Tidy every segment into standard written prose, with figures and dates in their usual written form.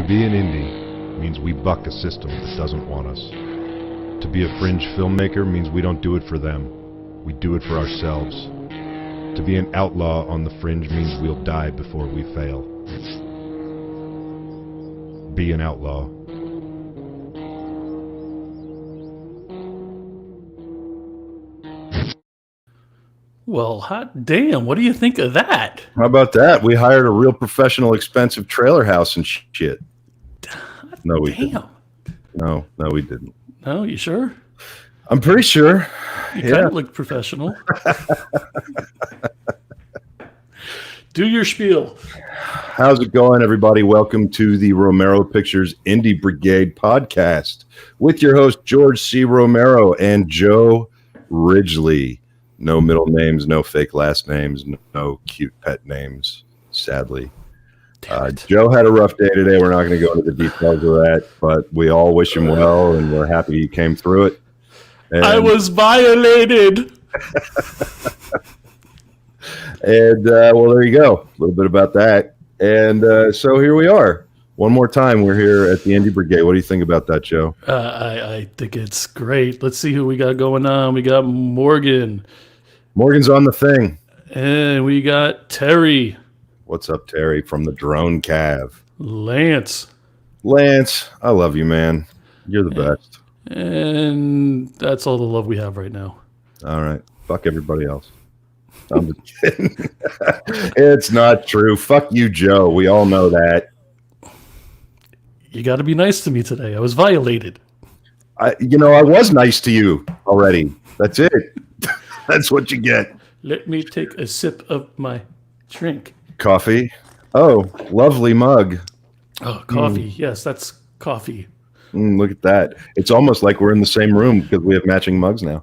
be an indie means we buck a system that doesn't want us. To be a fringe filmmaker means we don't do it for them. We do it for ourselves. To be an outlaw on the fringe means we'll die before we fail. Be an outlaw. Well, hot damn, what do you think of that? How about that? We hired a real professional, expensive trailer house and shit. No, we didn't. No, we didn't. No, you sure? I'm pretty sure. You kind of look professional. Do your spiel. How's it going, everybody? Welcome to the Romero Pictures Indie Brigade podcast with your host, George C. Romero and Joe Ridgely. No middle names, no fake last names, no cute pet names, sadly. Joe had a rough day today. We're not going to go into the details of that, but we all wish him well, and we're happy he came through it. And I was violated. And, well, there you go. A little bit about that. And so here we are. One more time, we're here at the Indie Brigade. What do you think about that, Joe? I think it's great. Let's see who we got going on. We got Morgan. Morgan's on the thing. And we got Terry. What's up, Terry, from the Drone Cav? Lance, I love you, man. You're the best. And that's all the love we have right now. All right. Fuck everybody else. I'm just kidding. It's not true. Fuck you, Joe. We all know that. You got to be nice to me today. I was violated. I was nice to you already. That's it. That's what you get. Let me take a sip of my drink. Coffee. Oh, lovely mug. Oh, coffee. Yes, that's coffee. Look at that. It's almost like we're in the same room because we have matching mugs now.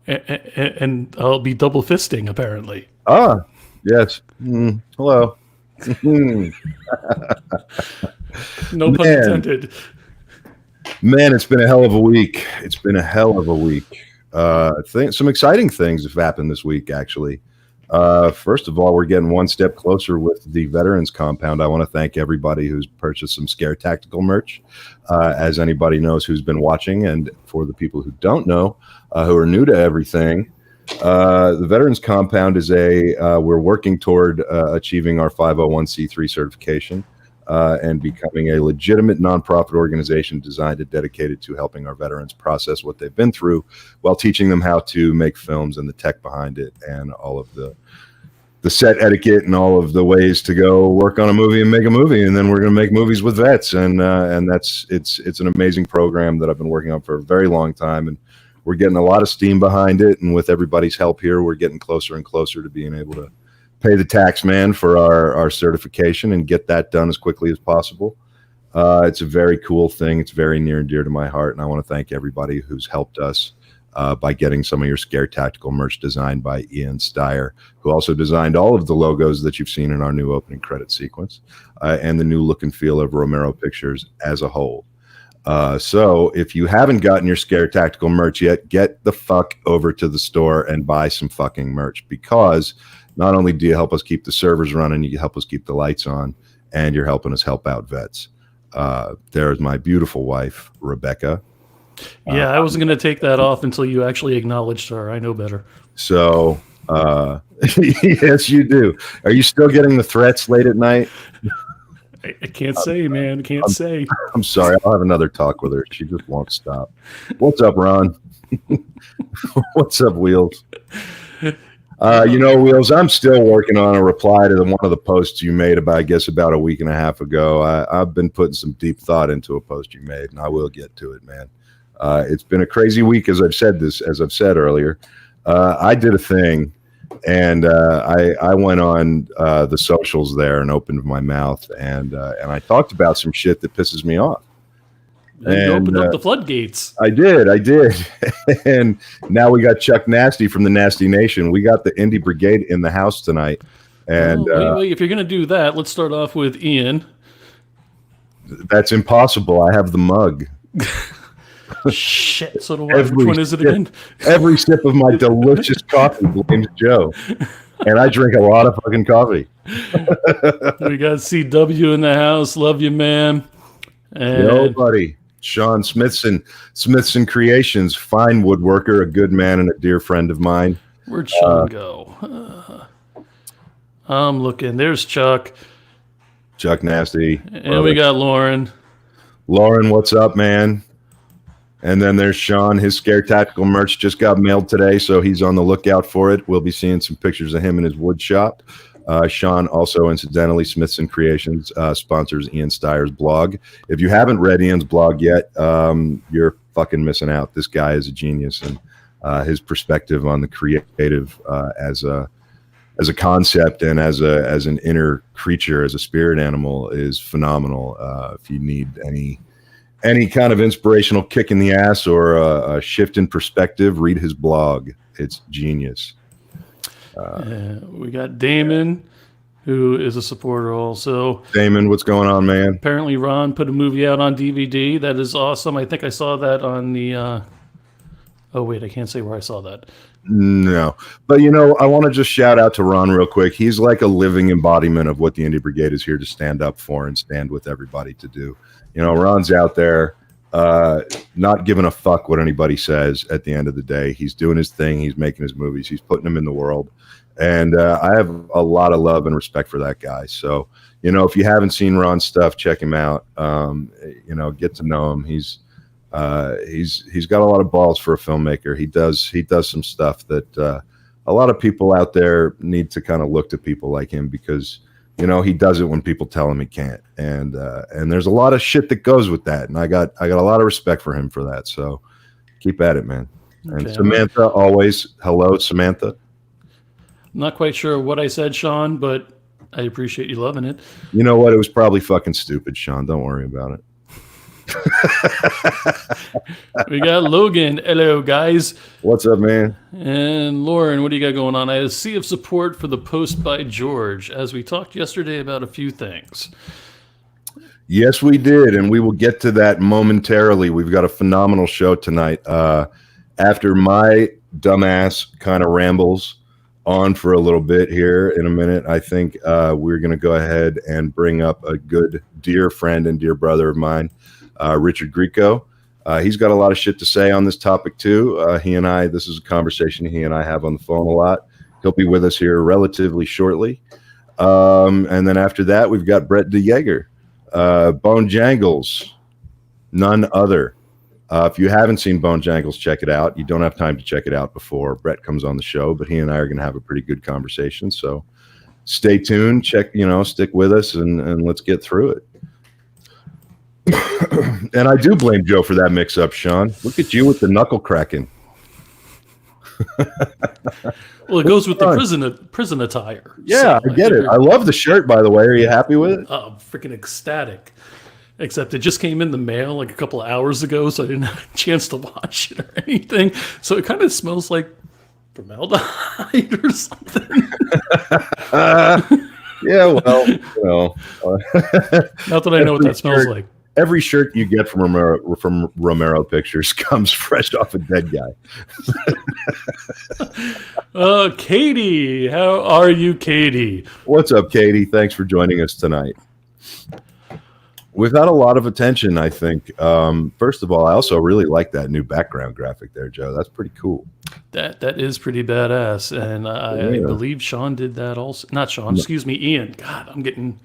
And I'll be double fisting, apparently. Ah, yes. Hello. No pun intended. Man, it's been a hell of a week. Some exciting things have happened this week, actually. First of all, we're getting one step closer with the Veterans Compound. I want to thank everybody who's purchased some Scare Tactical merch. As anybody knows who's been watching, and for the people who don't know, who are new to everything, the Veterans Compound is we're working toward achieving our 501c3 certification and becoming a legitimate nonprofit organization designed and dedicated to helping our veterans process what they've been through while teaching them how to make films and the tech behind it and all of the set etiquette and all of the ways to go work on a movie and make a movie. And then we're going to make movies with vets. And it's an amazing program that I've been working on for a very long time. And we're getting a lot of steam behind it. And with everybody's help here, we're getting closer and closer to being able to pay the tax man for our certification and get that done as quickly as possible. It's a very cool thing. It's very near and dear to my heart. And I want to thank everybody who's helped us by getting some of your Scare Tactical merch designed by Ian Steyer, who also designed all of the logos that you've seen in our new opening credit sequence and the new look and feel of Romero Pictures as a whole. So if you haven't gotten your Scare Tactical merch yet, get the fuck over to the store and buy some fucking merch, because not only do you help us keep the servers running, you help us keep the lights on, and you're helping us help out vets. There's my beautiful wife, Rebecca. Yeah, I wasn't going to take that off until you actually acknowledged her. I know better. So, yes, you do. Are you still getting the threats late at night? I can't say, man. I can't say. I'm sorry. I'll have another talk with her. She just won't stop. What's up, Ron? What's up, Wheels? Wheels, I'm still working on a reply to one of the posts you made about a week and a half ago. I've been putting some deep thought into a post you made, and I will get to it, man. It's been a crazy week, as I've said earlier. I did a thing, and I went on the socials there and opened my mouth, and I talked about some shit that pisses me off. You opened up the floodgates. I did. And now we got Chuck Nasty from the Nasty Nation. We got the Indie Brigade in the house tonight. And wait, if you're going to do that, let's start off with Ian. That's impossible. I have the mug. Shit, so do I. Which one is it again? Every sip of my delicious coffee blames Joe. And I drink a lot of fucking coffee. We got CW in the house. Love you, man. And Yo, buddy. Sean Smithson Creations, fine woodworker, a good man, and a dear friend of mine. where'd Sean go? I'm looking. There's Chuck. Chuck Nasty. And we got Lauren. Lauren, what's up, man? And then there's Sean. His Scare Tactical merch just got mailed today, so he's on the lookout for it. We'll be seeing some pictures of him in his wood shop. Sean also, incidentally, Smithson Creations sponsors Ian Steyer's blog. If you haven't read Ian's blog yet, you're fucking missing out. This guy is a genius, and his perspective on the creative as a concept and as an inner creature, as a spirit animal, is phenomenal. If you need any kind of inspirational kick in the ass or a shift in perspective, read his blog. It's genius. We got Damon, who is a supporter also. Damon, what's going on, man? Apparently Ron put a movie out on DVD. That is awesome. I think I saw that on the... oh, wait, I can't say where I saw that. No. But, I want to just shout out to Ron real quick. He's like a living embodiment of what the Indie Brigade is here to stand up for and stand with everybody to do. Ron's out there not giving a fuck what anybody says at the end of the day. He's doing his thing. He's making his movies. He's putting them in the world. And I have a lot of love and respect for that guy. So, if you haven't seen Ron's stuff, check him out. Get to know him. He's got a lot of balls for a filmmaker. He does some stuff that a lot of people out there need to kind of look to people like him, because he does it when people tell him he can't, and there's a lot of shit that goes with that, and I got a lot of respect for him for that. So keep at it, man. Okay. And Samantha, always hello, Samantha. I'm not quite sure what I said, Sean, but I appreciate you loving it. You know what? It was probably fucking stupid, Sean. Don't worry about it. We got Logan. Hello, guys. What's up, man? And Lauren, what do you got going on? I had a sea of support for the post by George, as we talked yesterday about a few things. Yes, we did, and we will get to that momentarily. We've got a phenomenal show tonight. After my dumbass kind of rambles on for a little bit here in a minute, I think we're going to go ahead and bring up a good dear friend and dear brother of mine, Richard Grieco. He's got a lot of shit to say on this topic too. This is a conversation he and I have on the phone a lot. He'll be with us here relatively shortly. And then after that, we've got Brett De Jager, Bone Jangles, none other. If you haven't seen Bone Jangles, check it out. You don't have time to check it out before Brett comes on the show, but he and I are going to have a pretty good conversation. So stay tuned, stick with us, and let's get through it. And I do blame Joe for that mix-up, Sean. Look at you with the knuckle cracking. Well, it goes with the prison attire. Yeah, so I get it. I love the shirt, by the way. Are you happy with it? Oh, freaking ecstatic. Except it just came in the mail like a couple of hours ago, so I didn't have a chance to wash it or anything. So it kind of smells like formaldehyde or something. Yeah, well, not that I know what that smells like. Every shirt you get from Romero Pictures comes fresh off a dead guy. Katie, how are you, Katie? What's up, Katie? Thanks for joining us tonight. We've had a lot of attention, I think. First of all, I also really like that new background graphic there, Joe. That's pretty cool. That is pretty badass, and I believe Sean did that also. Not Sean, excuse me, Ian. God, I'm getting...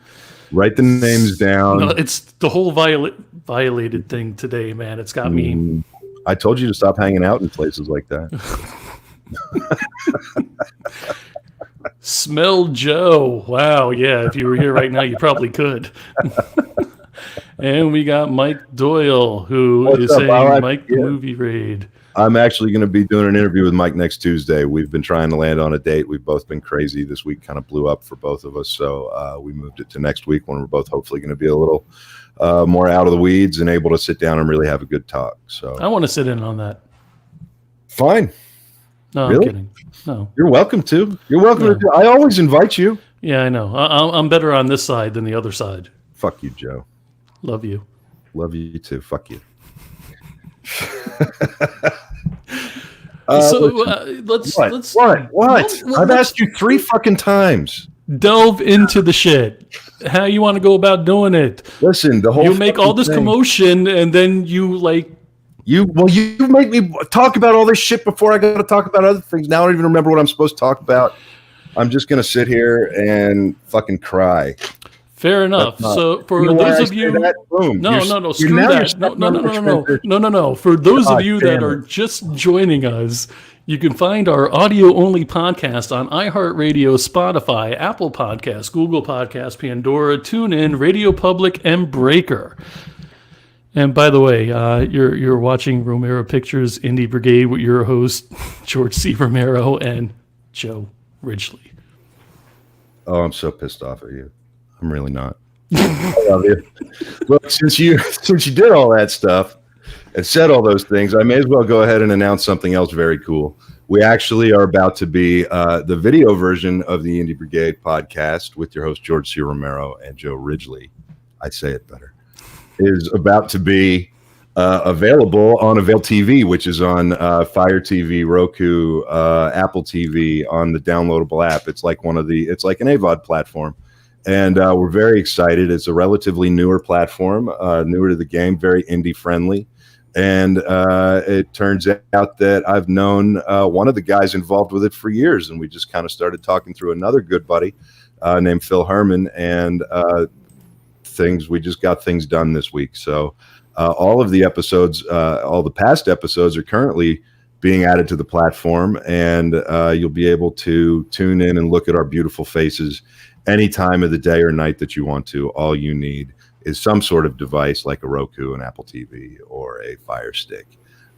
Write the names down. No, it's the whole violated thing today, man. It's got me. I told you to stop hanging out in places like that. Smell Joe. Wow, yeah. If you were here right now, you probably could. And we got Mike Doyle, who is saying Mike the Movie Raid. I'm actually going to be doing an interview with Mike next Tuesday. We've been trying to land on a date. We've both been crazy. This week kind of blew up for both of us. So we moved it to next week when we're both hopefully going to be a little more out of the weeds and able to sit down and really have a good talk. So I want to sit in on that. Fine. No, really? I'm kidding. No. You're welcome to. You're welcome to. I always invite you. Yeah, I know. I'm better on this side than the other side. Fuck you, Joe. Love you. Love you too. Fuck you. Let's. What? I've asked you 3 fucking times. delve into the shit. How you want to go about doing it? Listen, the whole you make all this commotion, and then you you make me talk about all this shit before I got to talk about other things. Now I don't even remember what I'm supposed to talk about. I'm just gonna sit here and fucking cry. Fair enough. So for those of you, no, screw that. No. For those of you that are just joining us, you can find our audio-only podcast on iHeartRADIO, Spotify, Apple Podcasts, Google Podcasts, Pandora, TuneIn, RadioPublic, and Breaker. And by the way, you're watching Romero Pictures Indie Brigade with your host, George C. Romero and Joe Ridgely. Oh, I'm so pissed off at you. I'm really not. I love you. Look, since you did all that stuff and said all those things, I may as well go ahead and announce something else very cool. We actually are about to be the video version of the Indie Brigade podcast with your host, George C. Romero and Joe Ridgely. I say it better. Is about to be available on Avail TV, which is on Fire TV, Roku, Apple TV, on the downloadable app. It's like an AVOD platform. And we're very excited. It's a relatively newer platform, newer to the game, very indie friendly. And it turns out that I've known one of the guys involved with it for years. And we just kind of started talking through another good buddy named Phil Herman. And we just got things done this week. So all of the episodes, all the past episodes are currently being added to the platform. And you'll be able to tune in and look at our beautiful faces any time of the day or night that you want to. All you need is some sort of device like a Roku, an Apple TV, or a Fire Stick.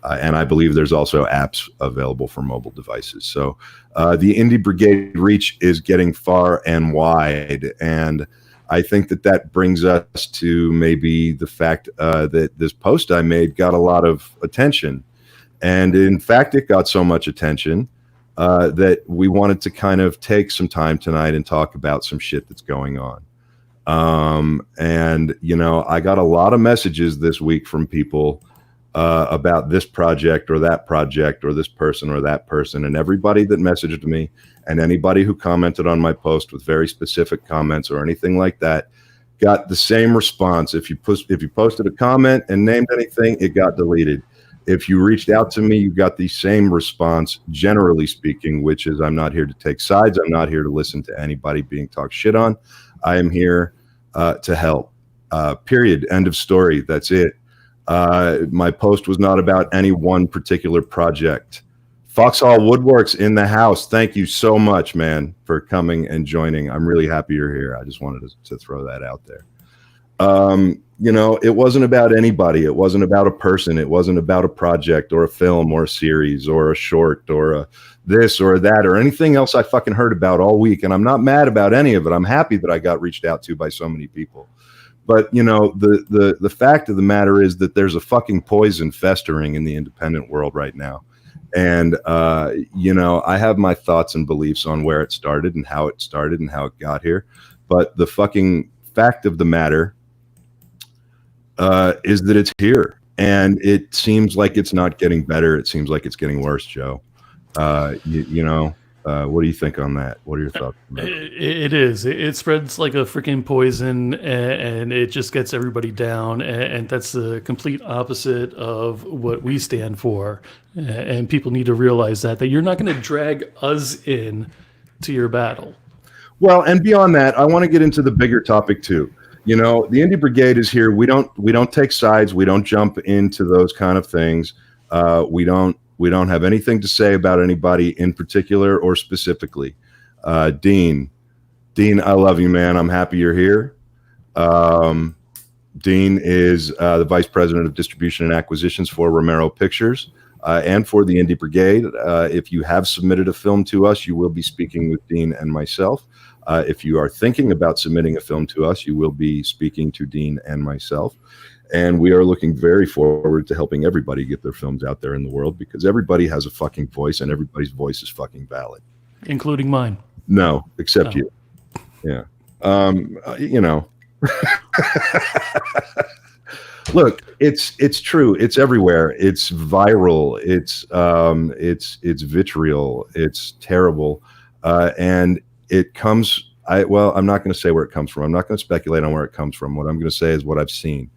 And I believe there's also apps available for mobile devices. So the Indie Brigade reach is getting far and wide. And I think that brings us to maybe the fact that this post I made got a lot of attention. And in fact, it got so much attention that we wanted to kind of take some time tonight and talk about some shit that's going on. And, I got a lot of messages this week from people about this project or that project or this person or that person. And everybody that messaged me and anybody who commented on my post with very specific comments or anything like that got the same response. If you posted a comment and named anything, it got deleted. If you reached out to me, you got the same response, generally speaking, which is I'm not here to take sides. I'm not here to listen to anybody being talked shit on. I am here to help. Period. End of story. That's it. My post was not about any one particular project. Foxhall Woodworks in the house. Thank you so much, man, for coming and joining. I'm really happy you're here. I just wanted to throw that out there. It wasn't about anybody. It wasn't about a person. It wasn't about a project or a film or a series or a short or a this or that or anything else I fucking heard about all week. And I'm not mad about any of it. I'm happy that I got reached out to by so many people. But, the fact of the matter is that there's a fucking poison festering in the independent world right now. And, I have my thoughts and beliefs on where it started and how it got here. But the fucking fact of the matter is that it's here. And it seems like it's not getting better. It seems like it's getting worse, Joe. What do you think on that? What are your thoughts? It is. It spreads like a freaking poison, and it just gets everybody down. And that's the complete opposite of what we stand for. And people need to realize that you're not going to drag us in to your battle. Well, and beyond that, I want to get into the bigger topic too. The Indie Brigade is here. We don't take sides. We don't jump into those kind of things. We don't have anything to say about anybody in particular or specifically. Dean, I love you, man. I'm happy you're here. Dean is the Vice President of Distribution and Acquisitions for Romero Pictures and for the Indie Brigade. If you have submitted a film to us, you will be speaking with Dean and myself. If you are thinking about submitting a film to us, you will be speaking to Dean and myself. And we are looking very forward to helping everybody get their films out there in the world because everybody has a fucking voice and everybody's voice is fucking valid. Including mine. No, except you. Yeah. Look, it's true. It's everywhere. It's viral. It's vitriol. It's terrible. And it comes I'm not going to say where it comes from. I'm not going to speculate on where it comes from. What I'm going to say is what I've seen.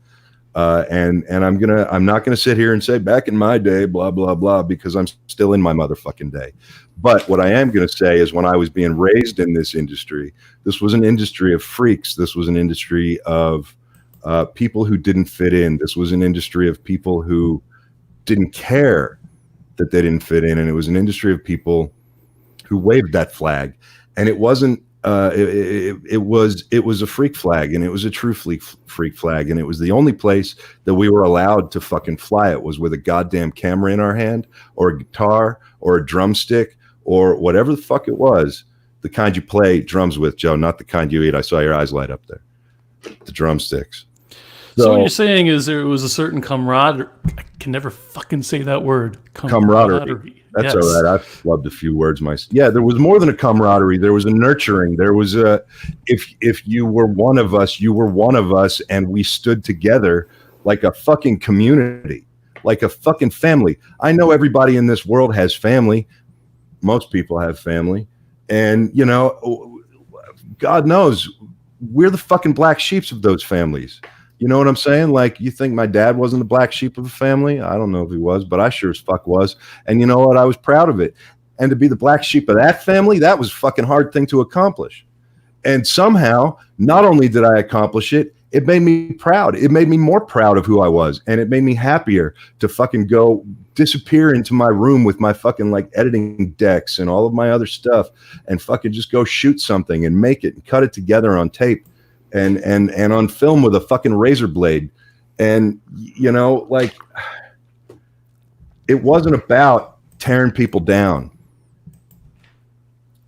And I'm not gonna sit here and say back in my day, blah blah blah, because I'm still in my motherfucking day. But what I am gonna say is, when I was being raised in this industry, this was an industry of freaks. This was an industry of people who didn't fit in. This was an industry of people who didn't care that they didn't fit in, and it was an industry of people who waved that flag. And it wasn't. It was a freak flag, and it was a true freak flag, and it was the only place that we were allowed to fucking fly it was with a goddamn camera in our hand, or a guitar, or a drumstick, or whatever the fuck it was. The kind you play drums with, Joe, not the kind you eat. I saw your eyes light up there. The drumsticks. So what you're saying is there was a certain camaraderie. I can never fucking say that word. Camaraderie. That's yes. All right. I've loved a few words myself. Yeah, there was more than a camaraderie. There was a nurturing. There was a, if you were one of us, you were one of us, and we stood together like a fucking community, like a fucking family. I know everybody in this world has family. Most people have family. And, you know, God knows we're the fucking black sheeps of those families. You know what I'm saying? Like, you think my dad wasn't the black sheep of a family? I don't know if he was, but I sure as fuck was. And you know what? I was proud of it. And to be the black sheep of that family, that was a fucking hard thing to accomplish. And somehow, not only did I accomplish it, it made me proud. It made me more proud of who I was. And it made me happier to fucking go disappear into my room with my fucking like editing decks and all of my other stuff and fucking just go shoot something and make it and cut it together on tape. And on film with a fucking razor blade. And, you know, like, it wasn't about tearing people down.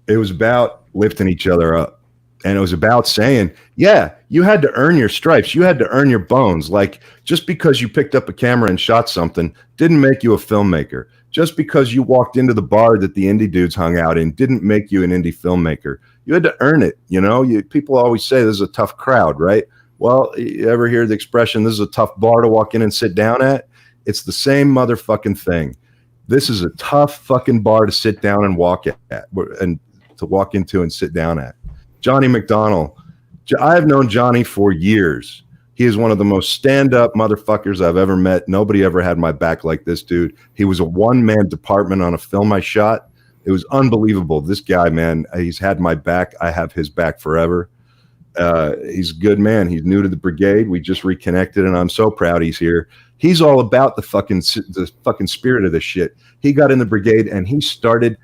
It was about lifting each other up. And it was about saying, yeah, you had to earn your stripes. You had to earn your bones. Like, just because you picked up a camera and shot something didn't make you a filmmaker. Just because you walked into the bar that the indie dudes hung out in didn't make you an indie filmmaker. You had to earn it. You know, people always say this is a tough crowd, right? Well, you ever hear the expression, this is a tough bar to walk in and sit down at? It's the same motherfucking thing. This is a tough fucking bar to sit down and walk at, and to walk into and sit down at. Johnny McDonnell. I have known Johnny for years. He is one of the most stand-up motherfuckers I've ever met. Nobody ever had my back like this dude. He was a one-man department on a film I shot. It was unbelievable. This guy, man, he's had my back. I have his back forever. He's a good man. He's new to the Brigade. We just reconnected, and I'm so proud he's here. He's all about the fucking spirit of this shit. He got in the Brigade, and he started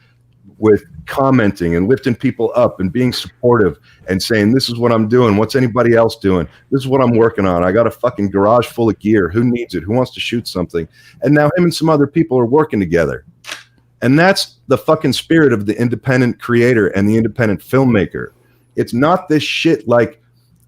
with commenting and lifting people up and being supportive and saying, this is what I'm doing. What's anybody else doing? This is what I'm working on. I got a fucking garage full of gear. Who needs it? Who wants to shoot something? And now him and some other people are working together. And that's the fucking spirit of the independent creator and the independent filmmaker. It's not this shit like,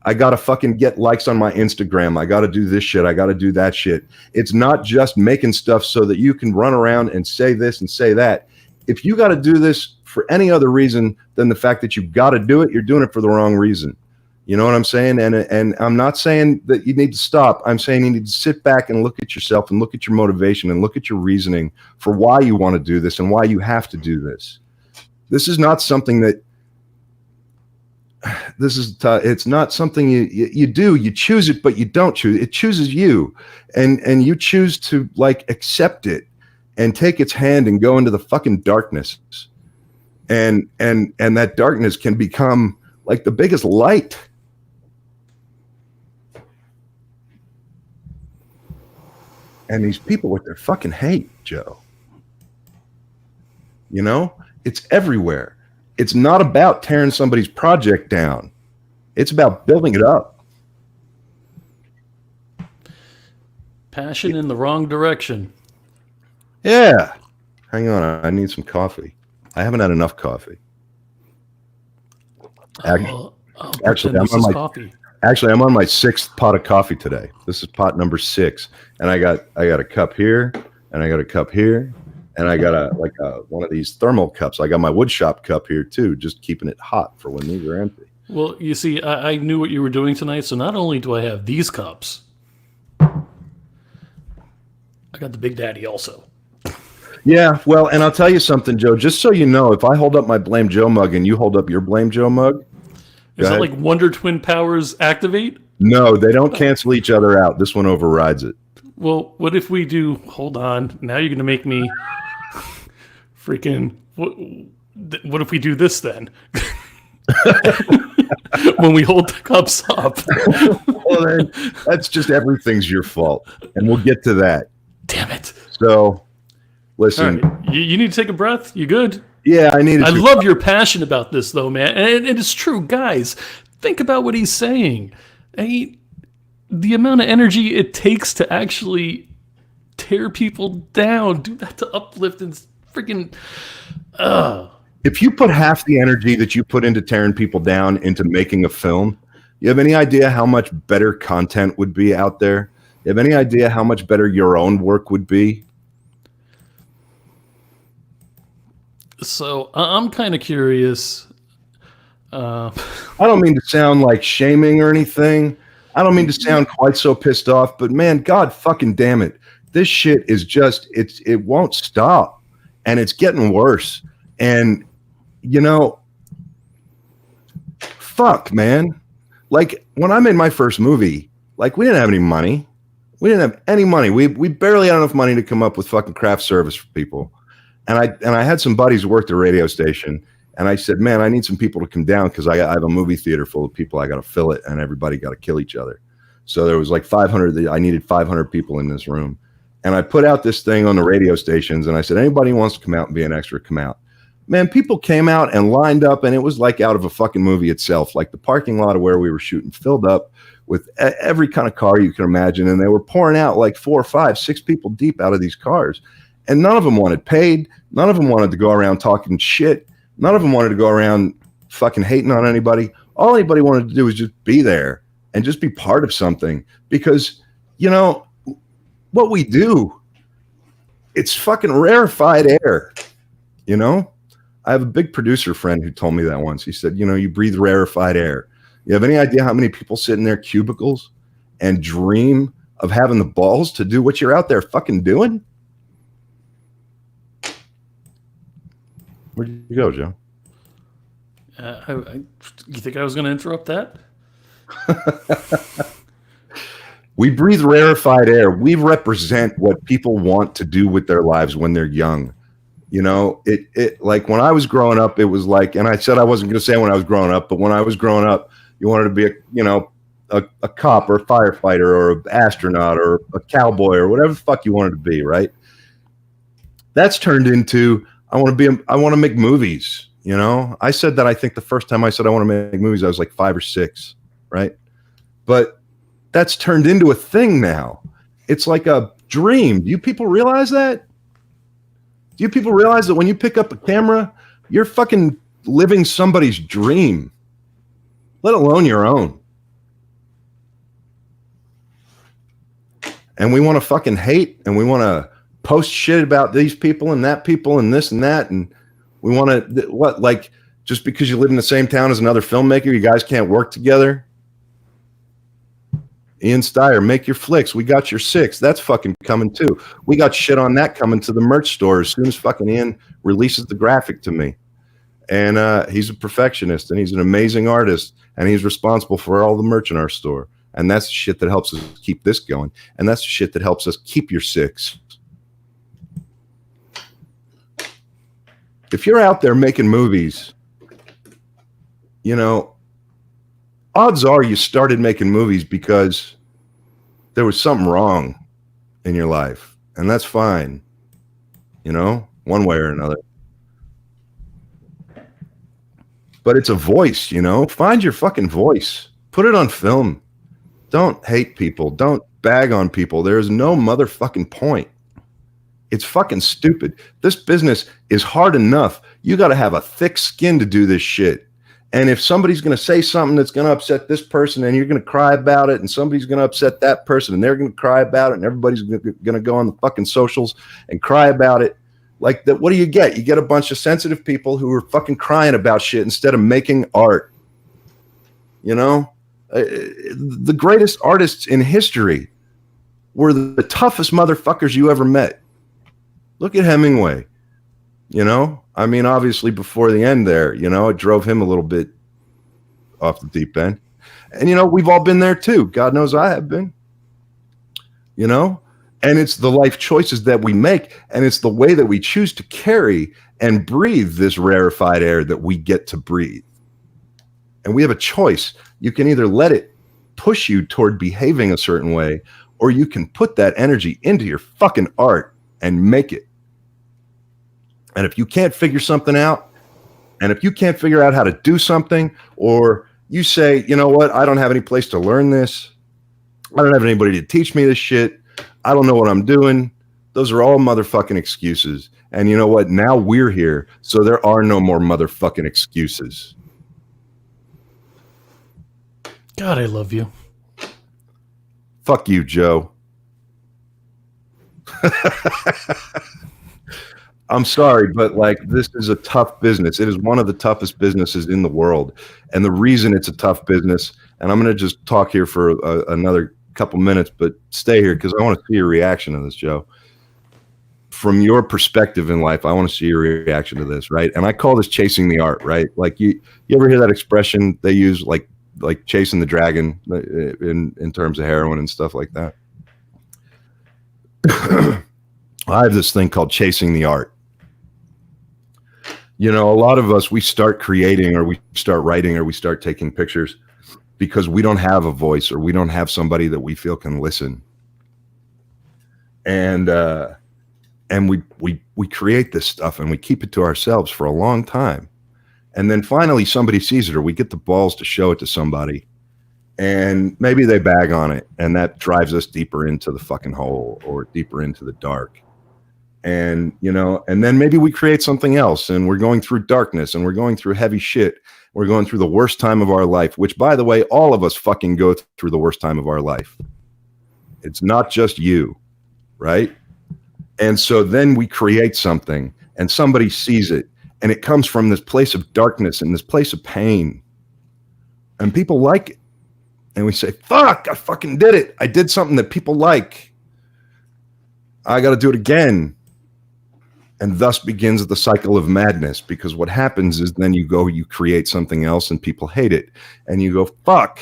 I got to fucking get likes on my Instagram. I got to do this shit. I got to do that shit. It's not just making stuff so that you can run around and say this and say that. If you got to do this for any other reason than the fact that you got to do it, you're doing it for the wrong reason. You know what I'm saying? And I'm not saying that you need to stop. I'm saying you need to sit back and look at yourself and look at your motivation and look at your reasoning for why you want to do this and why you have to do this. This is not something that it's not something you do. You choose it, but you don't choose it. It chooses you, and you choose to like accept it and take its hand and go into the fucking darkness. And that darkness can become like the biggest light. And these people with their fucking hate, Joe. You know, it's everywhere. It's not about tearing somebody's project down. It's about building it up. Passion in the wrong direction. Yeah. Hang on. I need some coffee. I haven't had enough coffee. Actually, I'm on my sixth pot of coffee today. This is pot number 6. And I got a cup here, and I got a cup here, and I got one of these thermal cups. I got my woodshop cup here too, just keeping it hot for when these are empty. Well, you see, I knew what you were doing tonight, so not only do I have these cups, I got the Big Daddy also. Yeah, well, and I'll tell you something, Joe, just so you know, if I hold up my Blame Joe mug and you hold up your Blame Joe mug, Is it like Wonder Twin powers activate? No, they don't cancel each other out. This one overrides it. Well, what if we do? Hold on. Now you're gonna make me freaking. What if we do this then? When we hold the cups up. Well, then that's just everything's your fault, and we'll get to that. Damn it. So, listen. Right. You need to take a breath. You good? Yeah, I need. I love your passion about this, though, man, and it's true, guys. Think about what he's saying. The amount of energy it takes to actually tear people down, do that to uplift and freaking. If you put half the energy that you put into tearing people down into making a film, you have any idea how much better content would be out there? You have any idea how much better your own work would be? So I'm kind of curious. I don't mean to sound like shaming or anything. I don't mean to sound quite so pissed off, but man, God fucking damn it. This shit is just, it won't stop. And it's getting worse. And, you know, fuck, man. Like, when I made my first movie, like, we didn't have any money. We didn't have any money. We barely had enough money to come up with fucking craft service for people. And I had some buddies who worked at a radio station. And I said, man, I need some people to come down because I have a movie theater full of people. I got to fill it, and everybody got to kill each other. So there was like 500. I needed 500 people in this room. And I put out this thing on the radio stations, and I said, anybody who wants to come out and be an extra, come out. Man, people came out and lined up, and it was like out of a fucking movie itself. Like the parking lot of where we were shooting filled up with every kind of car you can imagine. And they were pouring out like 4, 5, 6 people deep out of these cars. And none of them wanted paid. None of them wanted to go around talking shit. None of them wanted to go around fucking hating on anybody. All anybody wanted to do was just be there and just be part of something. Because, you know, what we do, it's fucking rarefied air. You know? I have a big producer friend who told me that once. He said, you know, you breathe rarefied air. You have any idea how many people sit in their cubicles and dream of having the balls to do what you're out there fucking doing? Where'd you go, Joe? You think I was going to interrupt that? We breathe rarefied air. We represent what people want to do with their lives when they're young. You know, it like when I was growing up, it was like, and I said I wasn't going to say when I was growing up, but when I was growing up, you wanted to be a cop or a firefighter or an astronaut or a cowboy or whatever the fuck you wanted to be, right? That's turned into I want to make movies. You know, I said that I think the first time I said I want to make movies, I was like 5 or 6, right? But that's turned into a thing now. It's like a dream. Do you people realize that? Do you people realize that when you pick up a camera, you're fucking living somebody's dream, let alone your own? And we want to fucking hate, and we want to post shit about these people and that people and this and that, and we want to like just because you live in the same town as another filmmaker, you guys can't work together? Ian Steyer, make your flicks. We got your 6. That's fucking coming too. We got shit on that coming to the merch store as soon as fucking Ian releases the graphic to me. And he's a perfectionist, and he's an amazing artist, and he's responsible for all the merch in our store. And that's the shit that helps us keep this going. And that's the shit that helps us keep your 6. If you're out there making movies, you know, odds are you started making movies because there was something wrong in your life. And that's fine, you know, one way or another. But it's a voice, you know. Find your fucking voice. Put it on film. Don't hate people. Don't bag on people. There's no motherfucking point. It's fucking stupid. This business is hard enough. You got to have a thick skin to do this shit. And if somebody's going to say something that's going to upset this person, and you're going to cry about it, and somebody's going to upset that person, and they're going to cry about it, and everybody's going to go on the fucking socials and cry about it, like that, what do you get? You get a bunch of sensitive people who are fucking crying about shit instead of making art. You know, the greatest artists in history were the toughest motherfuckers you ever met. Look at Hemingway. You know, I mean, obviously before the end there, you know, it drove him a little bit off the deep end. And, we've all been there too. God knows I have been, and it's the life choices that we make. And it's the way that we choose to carry and breathe this rarefied air that we get to breathe. And we have a choice. You can either let it push you toward behaving a certain way, or you can put that energy into your fucking art and make it. And if you can't figure something out, and if you can't figure out how to do something, or you say, you know what, I don't have any place to learn this. I don't have anybody to teach me this shit. I don't know what I'm doing. Those are all motherfucking excuses. And you know what? Now we're here, so there are no more motherfucking excuses. God, I love you. Fuck you, Joe. I'm sorry, but this is a tough business. It is one of the toughest businesses in the world. And the reason it's a tough business, and I'm going to just talk here for another couple minutes, but stay here because I want to see your reaction to this, Joe. From your perspective in life, I want to see your reaction to this, right? And I call this chasing the art, right? Like you ever hear that expression they use, like chasing the dragon in terms of heroin and stuff like that? I have this thing called chasing the art. A lot of us, we start creating, or we start writing, or we start taking pictures because we don't have a voice, or we don't have somebody that we feel can listen. And we create this stuff and we keep it to ourselves for a long time. And then finally somebody sees it, or we get the balls to show it to somebody, and maybe they bag on it, and that drives us deeper into the fucking hole, or deeper into the dark. And, and then maybe we create something else, and we're going through darkness, and we're going through heavy shit. We're going through the worst time of our life, which, by the way, all of us fucking go through the worst time of our life. It's not just you, right? And so then we create something, and somebody sees it, and it comes from this place of darkness and this place of pain. And people like it. And we say, fuck, I fucking did it. I did something that people like. I got to do it again. And thus begins the cycle of madness, because what happens is then you create something else and people hate it. And you go, fuck.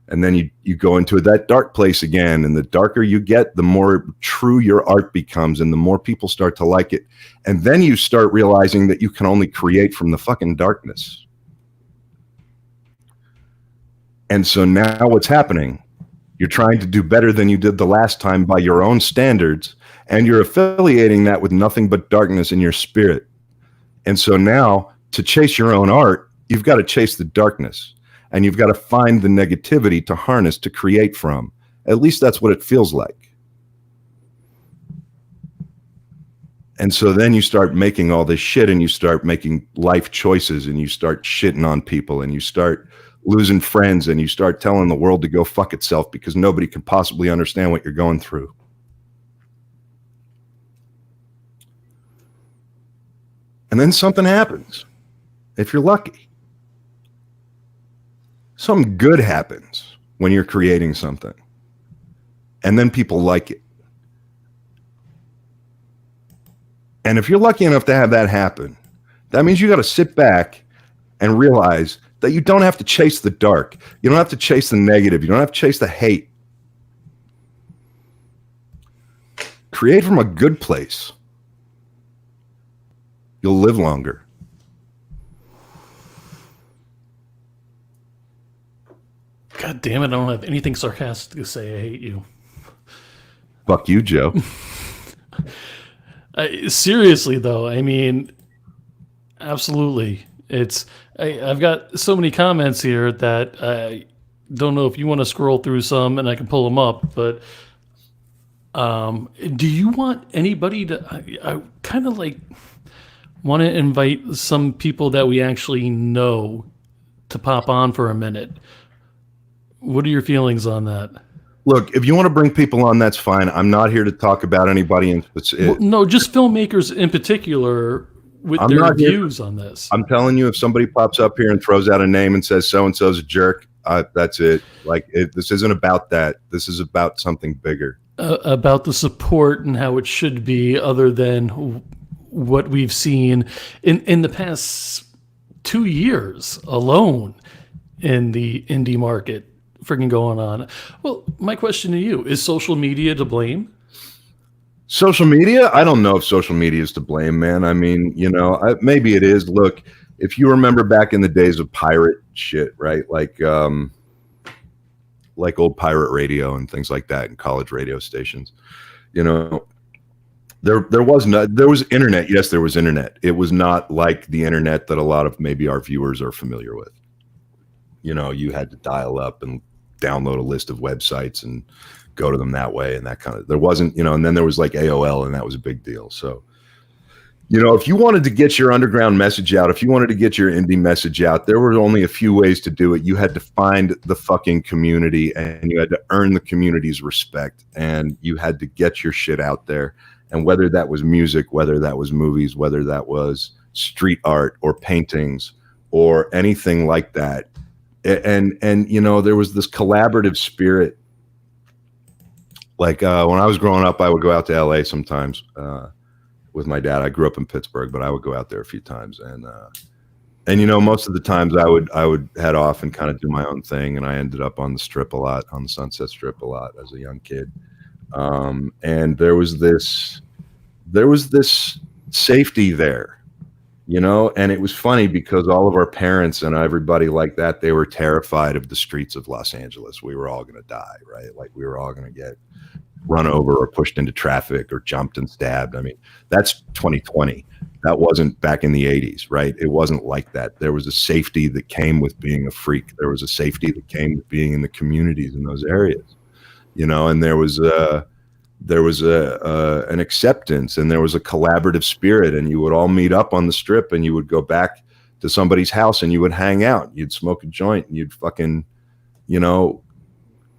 And then you go into that dark place again. And the darker you get, the more true your art becomes, and the more people start to like it. And then you start realizing that you can only create from the fucking darkness. And so now what's happening? You're trying to do better than you did the last time by your own standards, and you're affiliating that with nothing but darkness in your spirit. And so now, to chase your own art, you've got to chase the darkness, and you've got to find the negativity to harness, to create from. At least that's what it feels like. And so then you start making all this shit, and you start making life choices, and you start shitting on people, and you start losing friends, and you start telling the world to go fuck itself because nobody can possibly understand what you're going through. And then something happens, if you're lucky. Something good happens when you're creating something. And then people like it. And if you're lucky enough to have that happen, that means you got to sit back and realize that you don't have to chase the dark. You don't have to chase the negative. You don't have to chase the hate. Create from a good place. You'll live longer. God damn it, I don't have anything sarcastic to say. I hate you. Fuck you, Joe. Seriously, though, I mean, absolutely. I've got so many comments here that I don't know if you want to scroll through some and I can pull them up, but do you want anybody to, I kind of like want to invite some people that we actually know to pop on for a minute. What are your feelings on that? Look, if you want to bring people on, that's fine. I'm not here to talk about anybody in specific. Well, no, just filmmakers in particular with their views on this. I'm telling you, if somebody pops up here and throws out a name and says so-and-so's a jerk, that's it. This isn't about that. This is about something bigger. About the support and how it should be, other than what we've seen in the past 2 years alone. in the indie market freaking going on. Well, my question to you, is social media to blame? Social media? I don't know if social media is to blame, man. I mean, maybe it is. Look, if you remember back in the days of pirate shit, right? Like old pirate radio and things like that, and college radio stations. There was internet. Yes, there was internet. It was not like the internet that a lot of maybe our viewers are familiar with. You had to dial up and download a list of websites and go to them that way, and that kind of, there wasn't, and then there was like AOL, and that was a big deal. So, if you wanted to get your underground message out, if you wanted to get your indie message out, there were only a few ways to do it. You had to find the fucking community, and you had to earn the community's respect, and you had to get your shit out there. And whether that was music, whether that was movies, whether that was street art or paintings or anything like that. And there was this collaborative spirit. Like when I was growing up, I would go out to LA sometimes with my dad. I grew up in Pittsburgh, but I would go out there a few times. And most of the times I would head off and kind of do my own thing. And I ended up on the Strip a lot, on the Sunset Strip a lot as a young kid. And there was this safety there, and it was funny because all of our parents and everybody like that, they were terrified of the streets of Los Angeles. We were all going to die, right? Like we were all going to get run over or pushed into traffic or jumped and stabbed. I mean, that's 2020. That wasn't back in the 80s, right? It wasn't like that. There was a safety that came with being a freak. There was a safety that came with being in the communities in those areas. And there was an acceptance, and there was a collaborative spirit, and you would all meet up on the Strip, and you would go back to somebody's house, and you would hang out. You'd smoke a joint, and you'd fucking,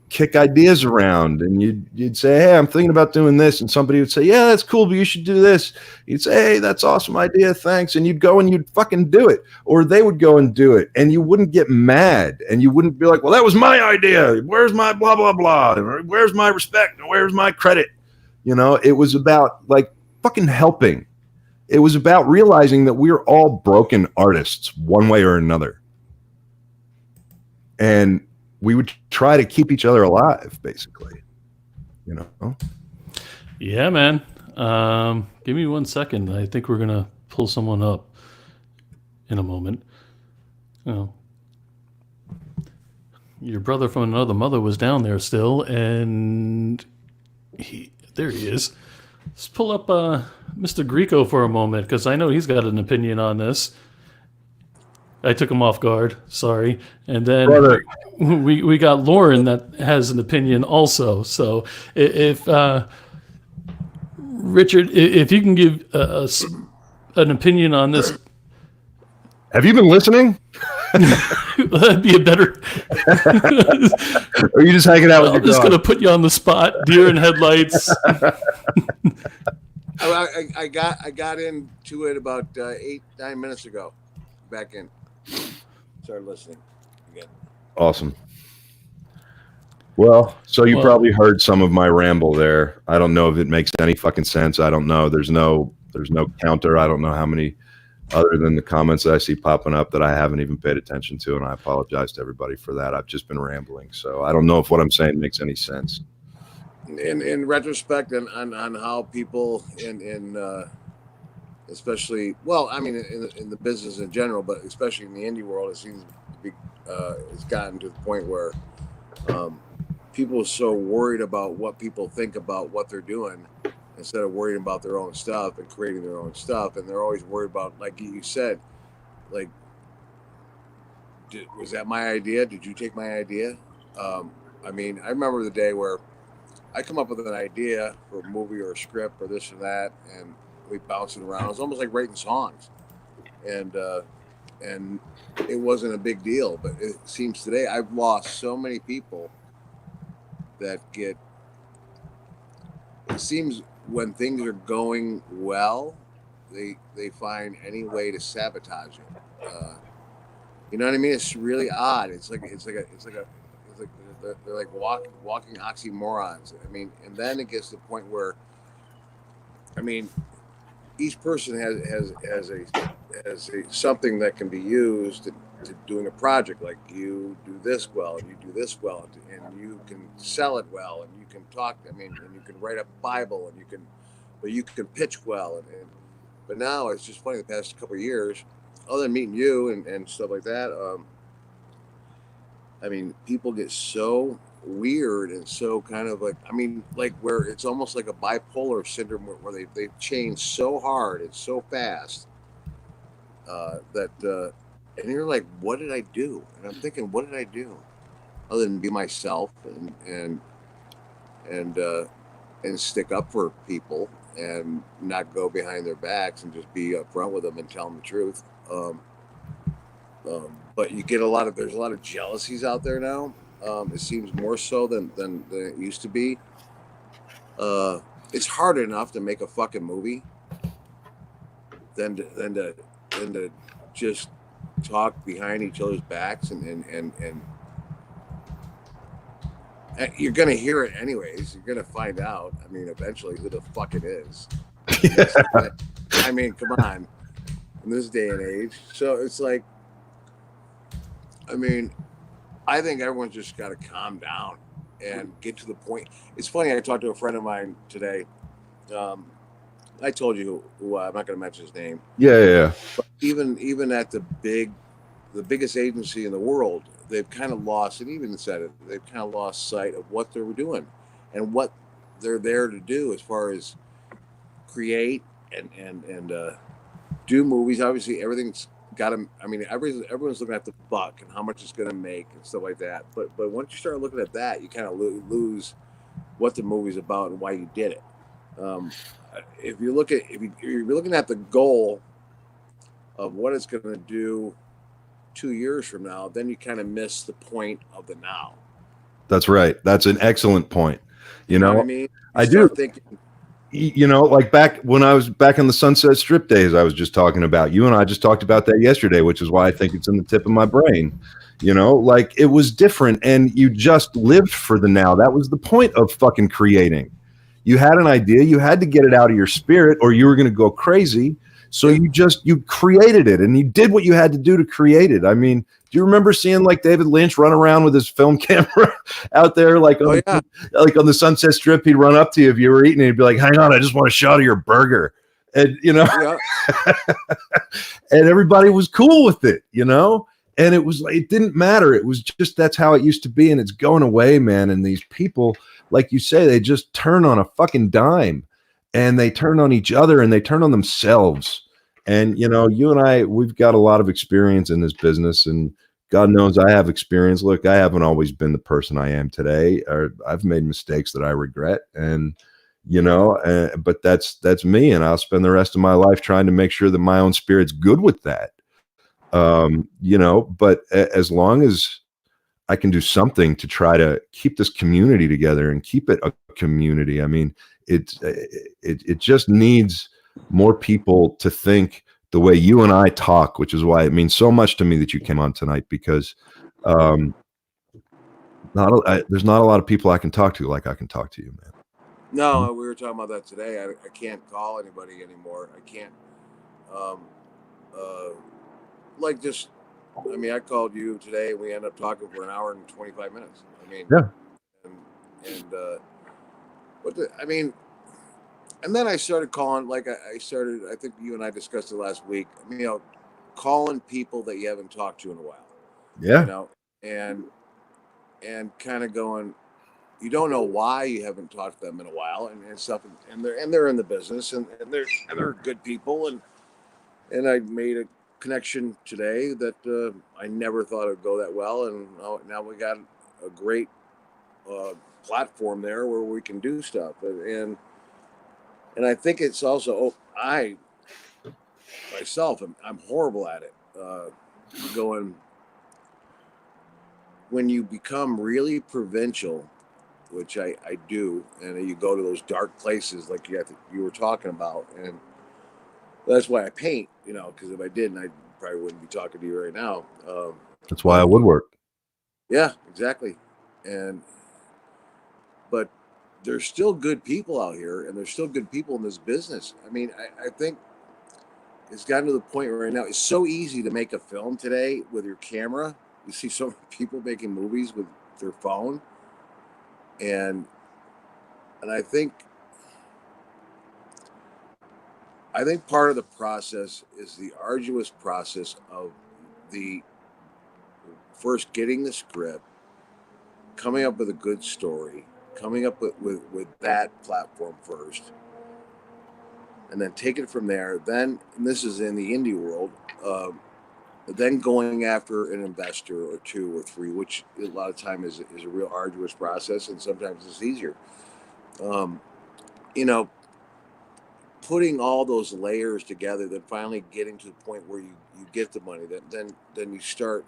kick ideas around, and you'd say, hey, I'm thinking about doing this, and somebody would say, yeah, that's cool, but you should do this. You'd say, hey, that's awesome idea, thanks, and you'd go and you'd fucking do it, or they would go and do it, and you wouldn't get mad, and you wouldn't be like, well, that was my idea, where's my blah blah blah, where's my respect, where's my credit? It was about like fucking helping. It was about realizing that we're all broken artists one way or another, and we would try to keep each other alive, basically. Yeah, man. Give me 1 second. I think we're gonna pull someone up in a moment. Your brother from another mother was down there still, and there he is. Let's pull up Mr. Grieco for a moment, because I know he's got an opinion on this. I took him off guard. Sorry. And then we got Lauren that has an opinion also. So if Richard, if you can give us an opinion on this. Have you been listening? That'd be a better. Or are you just hanging out with your dog? I'm just going to put you on the spot. Deer in headlights. I got into it about 8-9 minutes ago. Back in. Started listening again. Awesome. Well, so you probably heard some of my ramble there. I don't know if it makes any fucking sense. I don't know. There's no counter. I don't know how many other than the comments that I see popping up that I haven't even paid attention to, and I apologize to everybody for that. I've just been rambling, so I don't know if what I'm saying makes any sense. In retrospect, on how people in especially, well, I mean, in the business in general, but especially in the indie world, it seems to be it's gotten to the point where people are so worried about what people think about what they're doing instead of worrying about their own stuff and creating their own stuff. And they're always worried about, like you said, like, was that my idea? Did you take my idea? I mean, I remember the day where I come up with an idea for a movie or a script or this or that, and we bounce it around. It was almost like writing songs, and it wasn't a big deal. But it seems today I've lost so many people that get. It seems when things are going well, they find any way to sabotage it. You know what I mean? It's really odd. It's like they're like walking oxymorons. I mean, and then it gets to the point where, I mean, each person has something that can be used to doing a project. Like you do this well, and you do this well, and you can sell it well, and you can talk. I mean, and you can write a Bible, and you can pitch well. But now it's just funny. The past couple of years, other than meeting you and stuff like that, I mean, people get so weird and so kind of like, I mean, like where it's almost like a bipolar syndrome where they've changed so hard and so fast and you're like, what did I do? And I'm thinking, what did I do other than be myself and stick up for people and not go behind their backs and just be upfront with them and tell them the truth. But you get there's a lot of jealousies out there now. It seems more so than it used to be. It's hard enough to make a fucking movie than to just talk behind each other's backs and you're gonna hear it anyways. You're gonna find out. I mean, eventually, who the fuck it is. I mean, come on, in this day and age. So it's like, I mean, I think everyone's just got to calm down and get to the point. It's funny. I talked to a friend of mine today. I told you who I'm not going to mention his name. Yeah. But even at the biggest agency in the world, they've kind of lost, and even said it, they've kind of lost sight of what they were doing and what they're there to do as far as create and do movies. Obviously, everything's got to. I mean, everyone's looking at the buck and how much it's going to make and stuff like that. But once you start looking at that, you kind of lose what the movie's about and why you did it. If you're looking at the goal of what it's going to do 2 years from now, then you kind of miss the point of the now. That's right. That's an excellent point. You know what I mean? I do. Thinking, you know, like back when I was back on the Sunset Strip days, I was just talking about. You and I just talked about that yesterday, which is why I think it's in the tip of my brain. You know, like it was different, and you just lived for the now. That was the point of fucking creating. You had an idea, you had to get it out of your spirit, or you were going to go crazy. So you created it, and you did what you had to do to create it. I mean, do you remember seeing like David Lynch run around with his film camera out there, like on the Sunset Strip? He'd run up to you if you were eating, and he'd be like, "Hang on, I just want a shot of your burger," and you know, and everybody was cool with it, you know. And it was like, it didn't matter. It was just, that's how it used to be, and it's going away, man. And these people, like you say, they just turn on a fucking dime. And they turn on each other, and they turn on themselves. And, you know, you and I, we've got a lot of experience in this business, and God knows I have experience. Look, I haven't always been the person I am today, or I've made mistakes that I regret. And, you know, but that's me. And I'll spend the rest of my life trying to make sure that my own spirit's good with that. You know, but as long as I can do something to try to keep this community together and keep it a community, I mean, it just needs more people to think the way you and I talk, which is why it means so much to me that you came on tonight, because there's not a lot of people I can talk to like I can talk to you, man. No, we were talking about that today. I can't call anybody anymore. I can't like just, I mean, I called you today. We ended up talking for an hour and 25 minutes. I mean, yeah. I mean, and then I started calling, like I think you and I discussed it last week, you know, calling people that you haven't talked to in a while. Yeah. You know, and kind of going, you don't know why you haven't talked to them in a while and stuff. And they're in the business and they're good people. And I made a connection today that I never thought it would go that well. And now we got a great platform there where we can do stuff. And I think it's also, I myself, I'm horrible at it. Going, when you become really provincial, which I do, and you go to those dark places like you were talking about, and that's why I paint, you know, because if I didn't, I probably wouldn't be talking to you right now. That's why I woodwork. Yeah, exactly. But there's still good people out here, and there's still good people in this business. I mean, I think it's gotten to the point right now. It's so easy to make a film today with your camera. You see so many people making movies with their phone, and I think part of the process is the arduous process of the first getting the script, coming up with a good story, coming up with that platform first, and then take it from there. Then, and this is in the indie world, then going after an investor or two or three, which a lot of time is a real arduous process, and sometimes it's easier. You know, putting all those layers together, then finally getting to the point where you get the money, then you start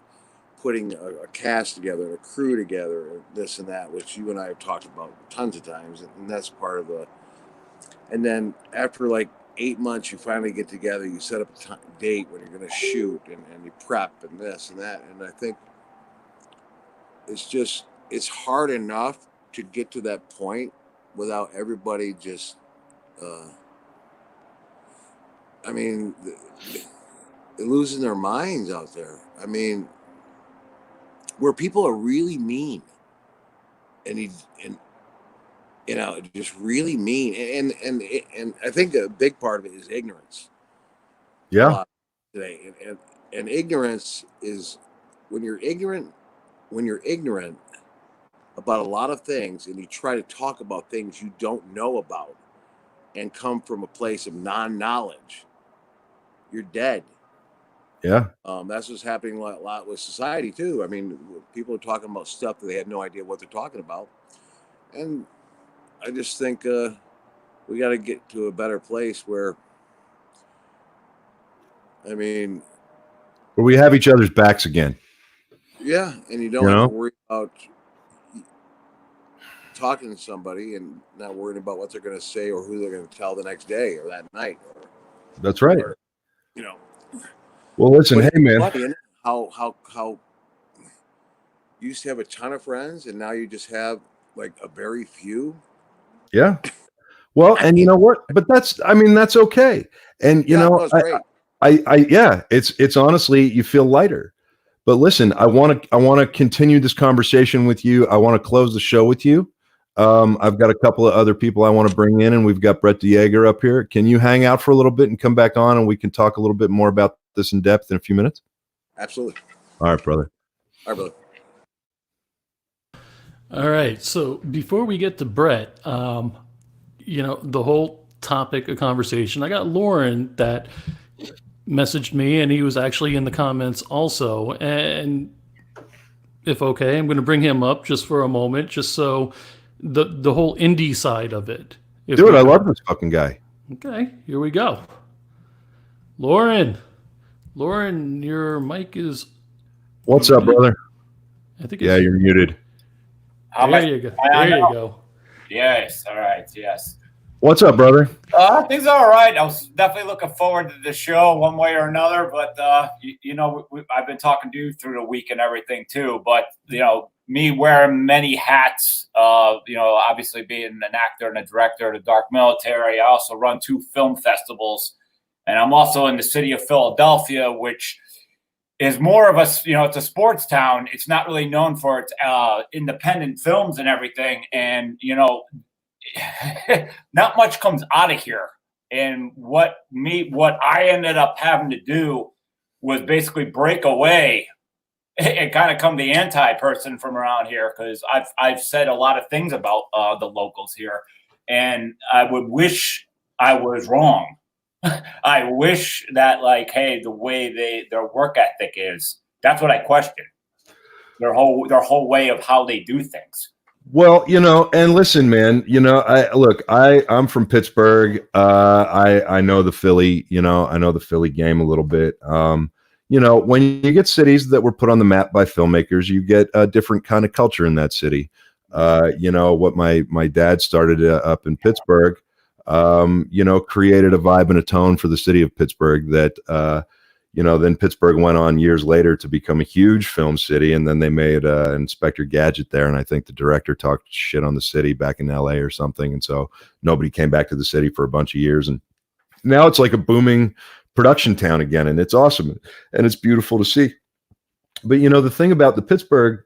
putting a cast together and a crew together and this and that, which you and I have talked about tons of times, and that's part of the. And then after like 8 months, you finally get together, you set up a date when you're going to shoot, and you prep and this and that. And I think it's hard enough to get to that point without everybody just, I mean, losing their minds out there. I mean, where people are really mean, and you know, just really mean, and I think a big part of it is ignorance. Yeah. Today, and ignorance is when you're ignorant about a lot of things, and you try to talk about things you don't know about, and come from a place of non-knowledge, you're dead. Yeah. That's what's happening a lot with society too. I mean, people are talking about stuff that they have no idea what they're talking about, and I just think we got to get to a better place where, I mean, where we have each other's backs again. Yeah, and you don't have to worry about talking to somebody and not worrying about what they're going to say or who they're going to tell the next day or that night. That's right. Or, you know. Well, listen, hey man, how you used to have a ton of friends, and now you just have like a very few. Yeah. Well, and you know what? But that's okay. And you know, it's honestly, you feel lighter. But listen, I want to continue this conversation with you. I want to close the show with you. I've got a couple of other people I want to bring in, and we've got Brett De Jager up here. Can you hang out for a little bit and come back on, and we can talk a little bit more about this in depth in a few minutes? Absolutely. All right, brother. All right, brother. All right. So before we get to Brett, you know, the whole topic of conversation, I got Lauren that messaged me, and he was actually in the comments also. And if okay, I'm going to bring him up just for a moment, just so the whole indie side of it. Dude, I love this fucking guy. Okay, here we go. Lauren, your mic is. What's up, brother? I think. Yeah, you're muted. There you go. There you go. Yes. All right. Yes. What's up, brother? Things are all right. I was definitely looking forward to the show one way or another, but you know, I've been talking to you through the week and everything too. But you know, me wearing many hats. You know, obviously being an actor and a director of the Dark Military. I also run 2 film festivals, and I'm also in the city of Philadelphia, which is more of a, you know, it's a sports town. It's not really known for its independent films and everything, and you know. Not much comes out of here. And what I ended up having to do was basically break away and kind of come the anti-person from around here, because I've said a lot of things about the locals here, and I would wish I was wrong. I wish that, like, hey, the way their work ethic is, that's what I question. Their whole way of how they do things. Well, you know, and listen, man, you know, I'm from Pittsburgh. I know the Philly, you know, I know the Philly game a little bit. You know, when you get cities that were put on the map by filmmakers, you get a different kind of culture in that city. You know, what my dad started up in Pittsburgh, you know, created a vibe and a tone for the city of Pittsburgh that, you know, then Pittsburgh went on years later to become a huge film city, and then they made Inspector Gadget there, and I think the director talked shit on the city back in LA or something, and so nobody came back to the city for a bunch of years, and now it's like a booming production town again, and it's awesome and it's beautiful to see. But the thing about the Pittsburgh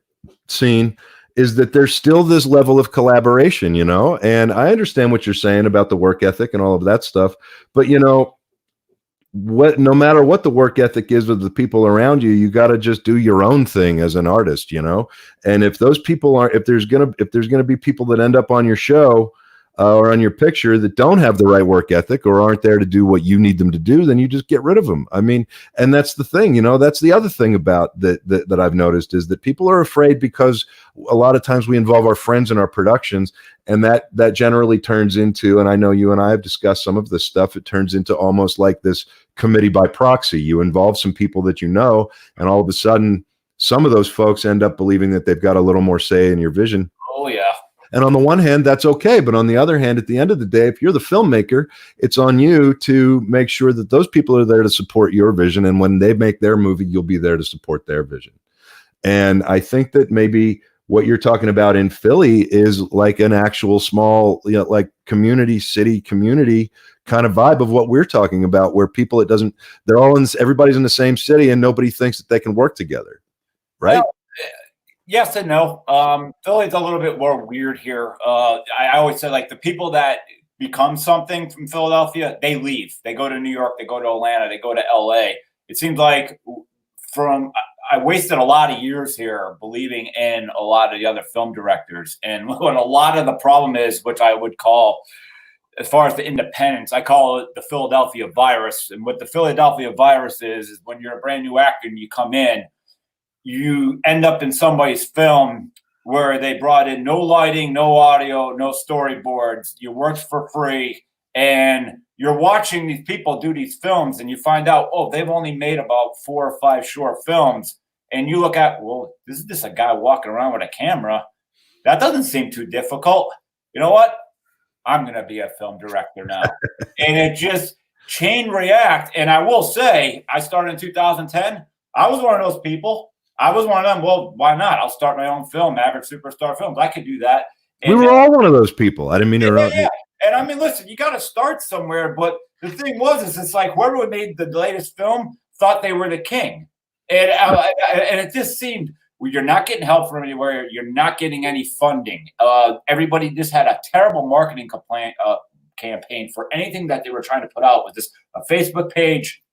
scene is that there's still this level of collaboration, and I understand what you're saying about the work ethic and all of that stuff, but no matter what the work ethic is of the people around you, you got to just do your own thing as an artist, and if those people if there's going to be people that end up on your show or on your picture that don't have the right work ethic or aren't there to do what you need them to do, then you just get rid of them. I mean, and that's the thing, that's the other thing about that I've noticed is that people are afraid because a lot of times we involve our friends in our productions, and that generally turns into, and I know you and I have discussed some of this stuff, it turns into almost like this committee by proxy. You involve some people that and all of a sudden some of those folks end up believing that they've got a little more say in your vision. Oh yeah. And on the one hand, that's okay. But on the other hand, at the end of the day, if you're the filmmaker, it's on you to make sure that those people are there to support your vision. And when they make their movie, you'll be there to support their vision. And I think that maybe what you're talking about in Philly is like an actual small, like city community kind of vibe of what we're talking about, where people, everybody's in the same city and nobody thinks that they can work together. Right. Well, yes and no. Philly's a little bit more weird here. I always say, like, the people that become something from Philadelphia, they leave. They go to New York, they go to Atlanta, they go to LA. It seems like I wasted a lot of years here believing in a lot of the other film directors. And what a lot of the problem is, which I would call, as far as the independence, I call it the Philadelphia virus. And what the Philadelphia virus is when you're a brand new actor and you come in, you end up in somebody's film where they brought in no lighting, no audio, no storyboards. You worked for free, and you're watching these people do these films, and you find out, they've only made about 4 or 5 short films. And you look at, this is just a guy walking around with a camera. That doesn't seem too difficult. You know what? I'm going to be a film director now. And it just chain react. And I will say, I started in 2010. I was one of those people. I was one of them. Well, why not? I'll start my own film, Maverick Superstar Films. I could do that. And we were all one of those people. I didn't mean to interrupt you. And I mean, listen, you got to start somewhere. But the thing is it's like whoever made the latest film thought they were the king. And it just seemed, you're not getting help from anywhere. You're not getting any funding. Everybody just had a terrible marketing campaign for anything that they were trying to put out with this, a Facebook page,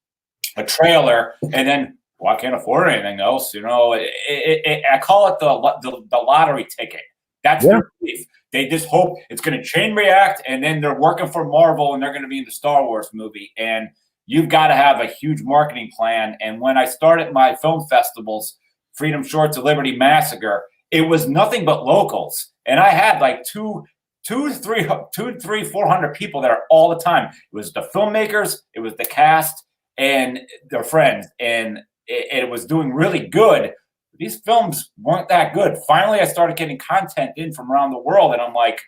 a trailer, and then, I can't afford anything else. I call it the lottery ticket. That's their belief. They just hope it's going to chain react, and then they're working for Marvel, and they're going to be in the Star Wars movie. And you've got to have a huge marketing plan. And when I started my film festivals, Freedom Shorts of Liberty Massacre, it was nothing but locals. And I had like 400 people there all the time. It was the filmmakers, it was the cast, and their friends. And it was doing really good. These films weren't that good. Finally, I started getting content in from around the world, and I'm like,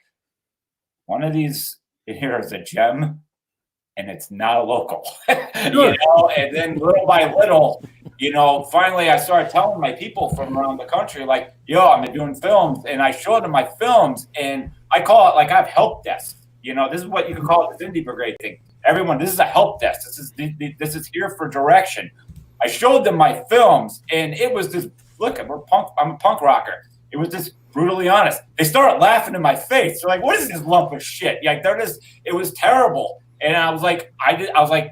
one of these here is a gem, and it's not a local. And then little by little, finally I started telling my people from around the country, like, I'm doing films, and I showed them my films, and I call it, like, I have help desk. This is what you can call it, this Indie Brigade thing. Everyone, this is a help desk. This is here for direction. I showed them my films, and it was just, look, I'm a punk rocker. It was just brutally honest. They started laughing in my face. They're like, what is this lump of shit? Like, it was terrible. And I was like,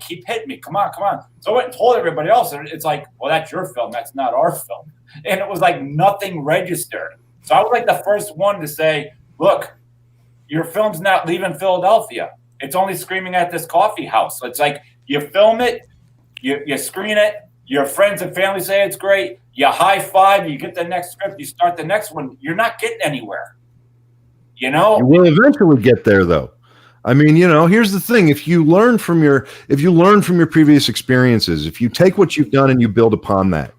keep hitting me. Come on. So I went and told everybody else. And it's like, well, that's your film. That's not our film. And it was like nothing registered. So I was like the first one to say, look, your film's not leaving Philadelphia. It's only screaming at this coffee house. So it's like, you film it, you screen it, your friends and family say it's great. You high five, you get the next script, you start the next one. You're not getting anywhere. You will eventually get there, though. I mean, here's the thing: if you learn from your previous experiences, if you take what you've done and you build upon that,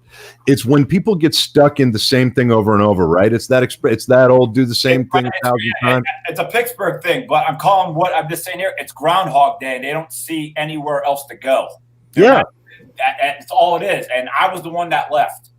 it's when people get stuck in the same thing over and over, right? It's that old do the same thing 1,000 times. It's a Pittsburgh thing, but I'm calling what I'm just saying here. It's Groundhog Day. They don't see anywhere else to go. That's all it is. And I was the one that left.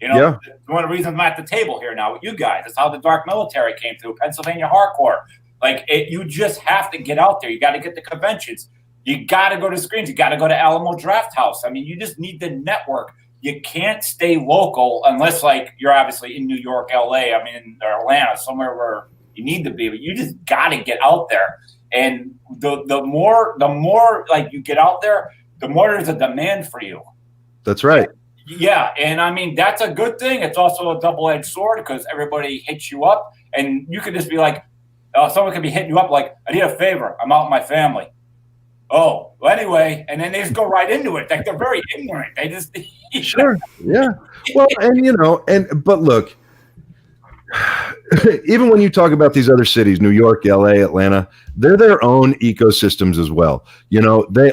One of the reasons I'm at the table here now with you guys. That's how the Dark Military came through, Pennsylvania Hardcore. Like, you just have to get out there. You got to get the conventions. You got to go to screens. You got to go to Alamo Draft House. I mean, you just need the network. You can't stay local unless, like, you're obviously in New York, LA, I mean, or Atlanta, somewhere where you need to be. But you just got to get out there. And the more like you get out there, the more there's a demand for you. That's right. Yeah, and I mean, that's a good thing. It's also a double-edged sword because everybody hits you up, and you could just be like, someone could be hitting you up like, I need a favor. I'm out with my family. Oh, well, anyway, and then they just go right into it. Like, they're very ignorant. They just sure, yeah. Well, and but look, even when you talk about these other cities, New York, LA, Atlanta, they're their own ecosystems as well.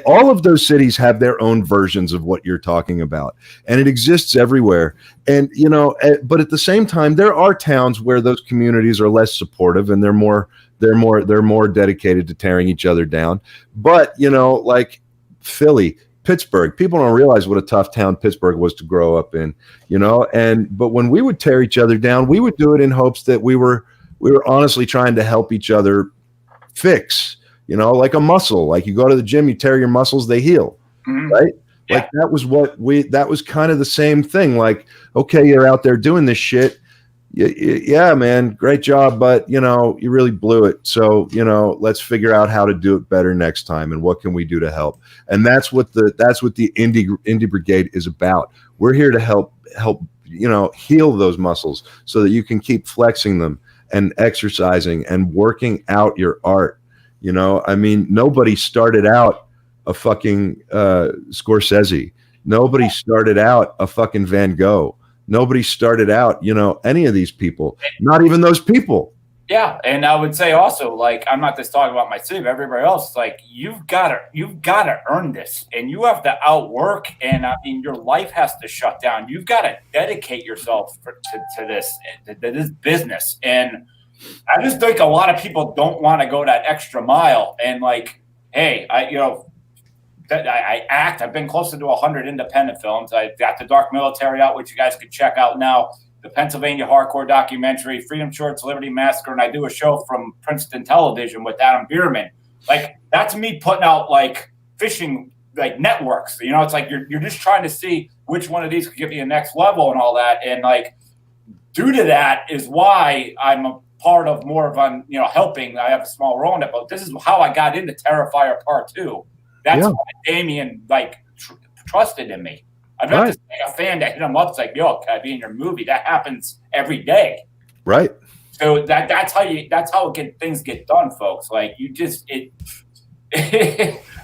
All of those cities have their own versions of what you're talking about, and it exists everywhere. And but at the same time, there are towns where those communities are less supportive, and they're more dedicated to tearing each other down. But like Philly, Pittsburgh, people don't realize what a tough town Pittsburgh was to grow up in, but when we would tear each other down, we would do it in hopes that we were honestly trying to help each other fix, like a muscle. Like, you go to the gym, you tear your muscles, they heal. Mm-hmm. Right? Yeah. Like, that was kind of the same thing. Like, okay, you're out there doing this shit. Yeah, man, great job, but you really blew it. So let's figure out how to do it better next time, and what can we do to help. And that's what the Indie Brigade is about. We're here to help heal those muscles so that you can keep flexing them and exercising and working out your art. I mean, nobody started out a fucking Scorsese. Nobody started out a fucking Van Gogh. Nobody started out, any of these people, not even those people. Yeah. And I would say also, like, I'm not just talking about my city, but everybody else, like, you've got to earn this, and you have to outwork. And I mean, your life has to shut down. You've got to dedicate yourself to this business. And I just think a lot of people don't want to go that extra mile. And like, hey, I act. I've been closer to 100 independent films. I got The Dark Military out, which you guys can check out now. The Pennsylvania Hardcore documentary, Freedom Shorts, Liberty Massacre, and I do a show from Princeton Television with Adam Bierman. Like, that's me putting out like fishing like networks. It's like you're just trying to see which one of these could get me the next level and all that. And like, due to that is why I'm a part of more of helping. I have a small role in it, but this is how I got into Terrifier Part 2. That's why Damien trusted in me. I'm not just like a fan that hit him up. It's like, yo, can I be in your movie? That happens every day. Right. So that's how things get done, folks. Like, you just I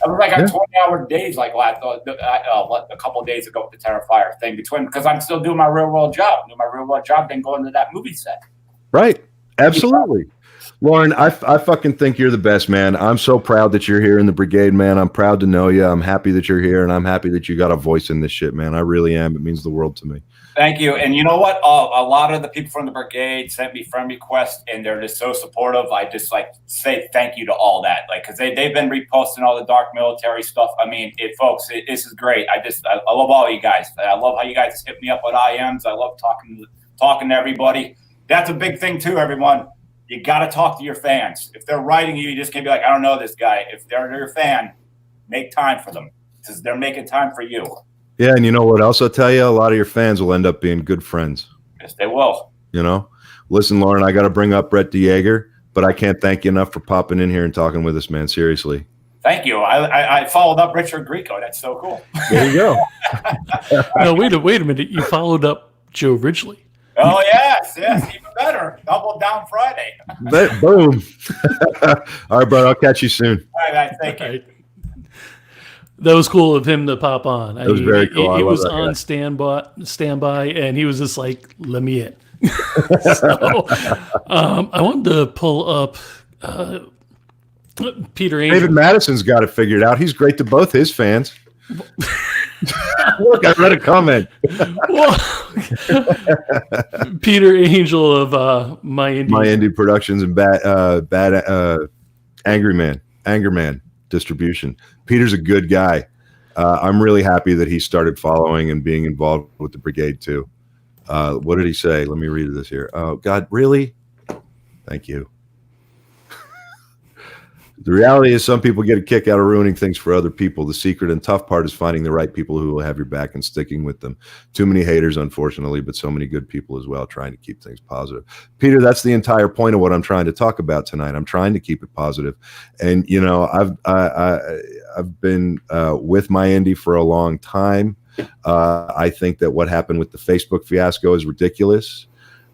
was like on 20-hour days like a couple of days ago with the Terrifier thing because I'm still doing my real world job. Then going to that movie set. Right. Absolutely. Lauren, I fucking think you're the best, man. I'm so proud that you're here in the Brigade, man. I'm proud to know you. I'm happy that you're here, and I'm happy that you got a voice in this shit, man. I really am. It means the world to me. Thank you. And you know what? A lot of the people from the Brigade sent me friend requests, and they're just so supportive. I just say thank you to all that, because they've been reposting all the Dark Military stuff. I mean, folks, this is great. I love all you guys. I love how you guys hit me up with IMs. I love talking to everybody. That's a big thing too, everyone. You got to talk to your fans. If they're writing you just can't be like, I don't know this guy. If they're your fan, make time for them because they're making time for you. Yeah, and you know what else I'll tell you? A lot of your fans will end up being good friends. Yes, they will. Listen, Lauren, I got to bring up Brett De Jager, but I can't thank you enough for popping in here and talking with us, man. Seriously. Thank you. I followed up Richard Grieco. That's so cool. There you go. No, wait a minute. You followed up Joe Ridgely. Oh, yes, even better. Double down Friday. Boom. All right, bro. I'll catch you soon. All right, thank you. That was cool of him to pop on. It was very cool. He was on standby, and he was just like, let me in. So, I wanted to pull up Peter Angel. David Madison's got it figured out. He's great to both his fans. Look, I read a comment. Peter Angel of My Indie Productions and Anger Man Distribution. Peter's a good guy. I'm really happy that he started following and being involved with the Brigade too. What did he say? Let me read this here. Oh God, really? Thank you. The reality is some people get a kick out of ruining things for other people. The secret and tough part is finding the right people who will have your back and sticking with them. Too many haters, unfortunately, but so many good people as well, trying to keep things positive. Peter, that's the entire point of what I'm trying to talk about tonight. I'm trying to keep it positive. And, you know, I've been with my indie for a long time. I think that what happened with the Facebook fiasco is ridiculous.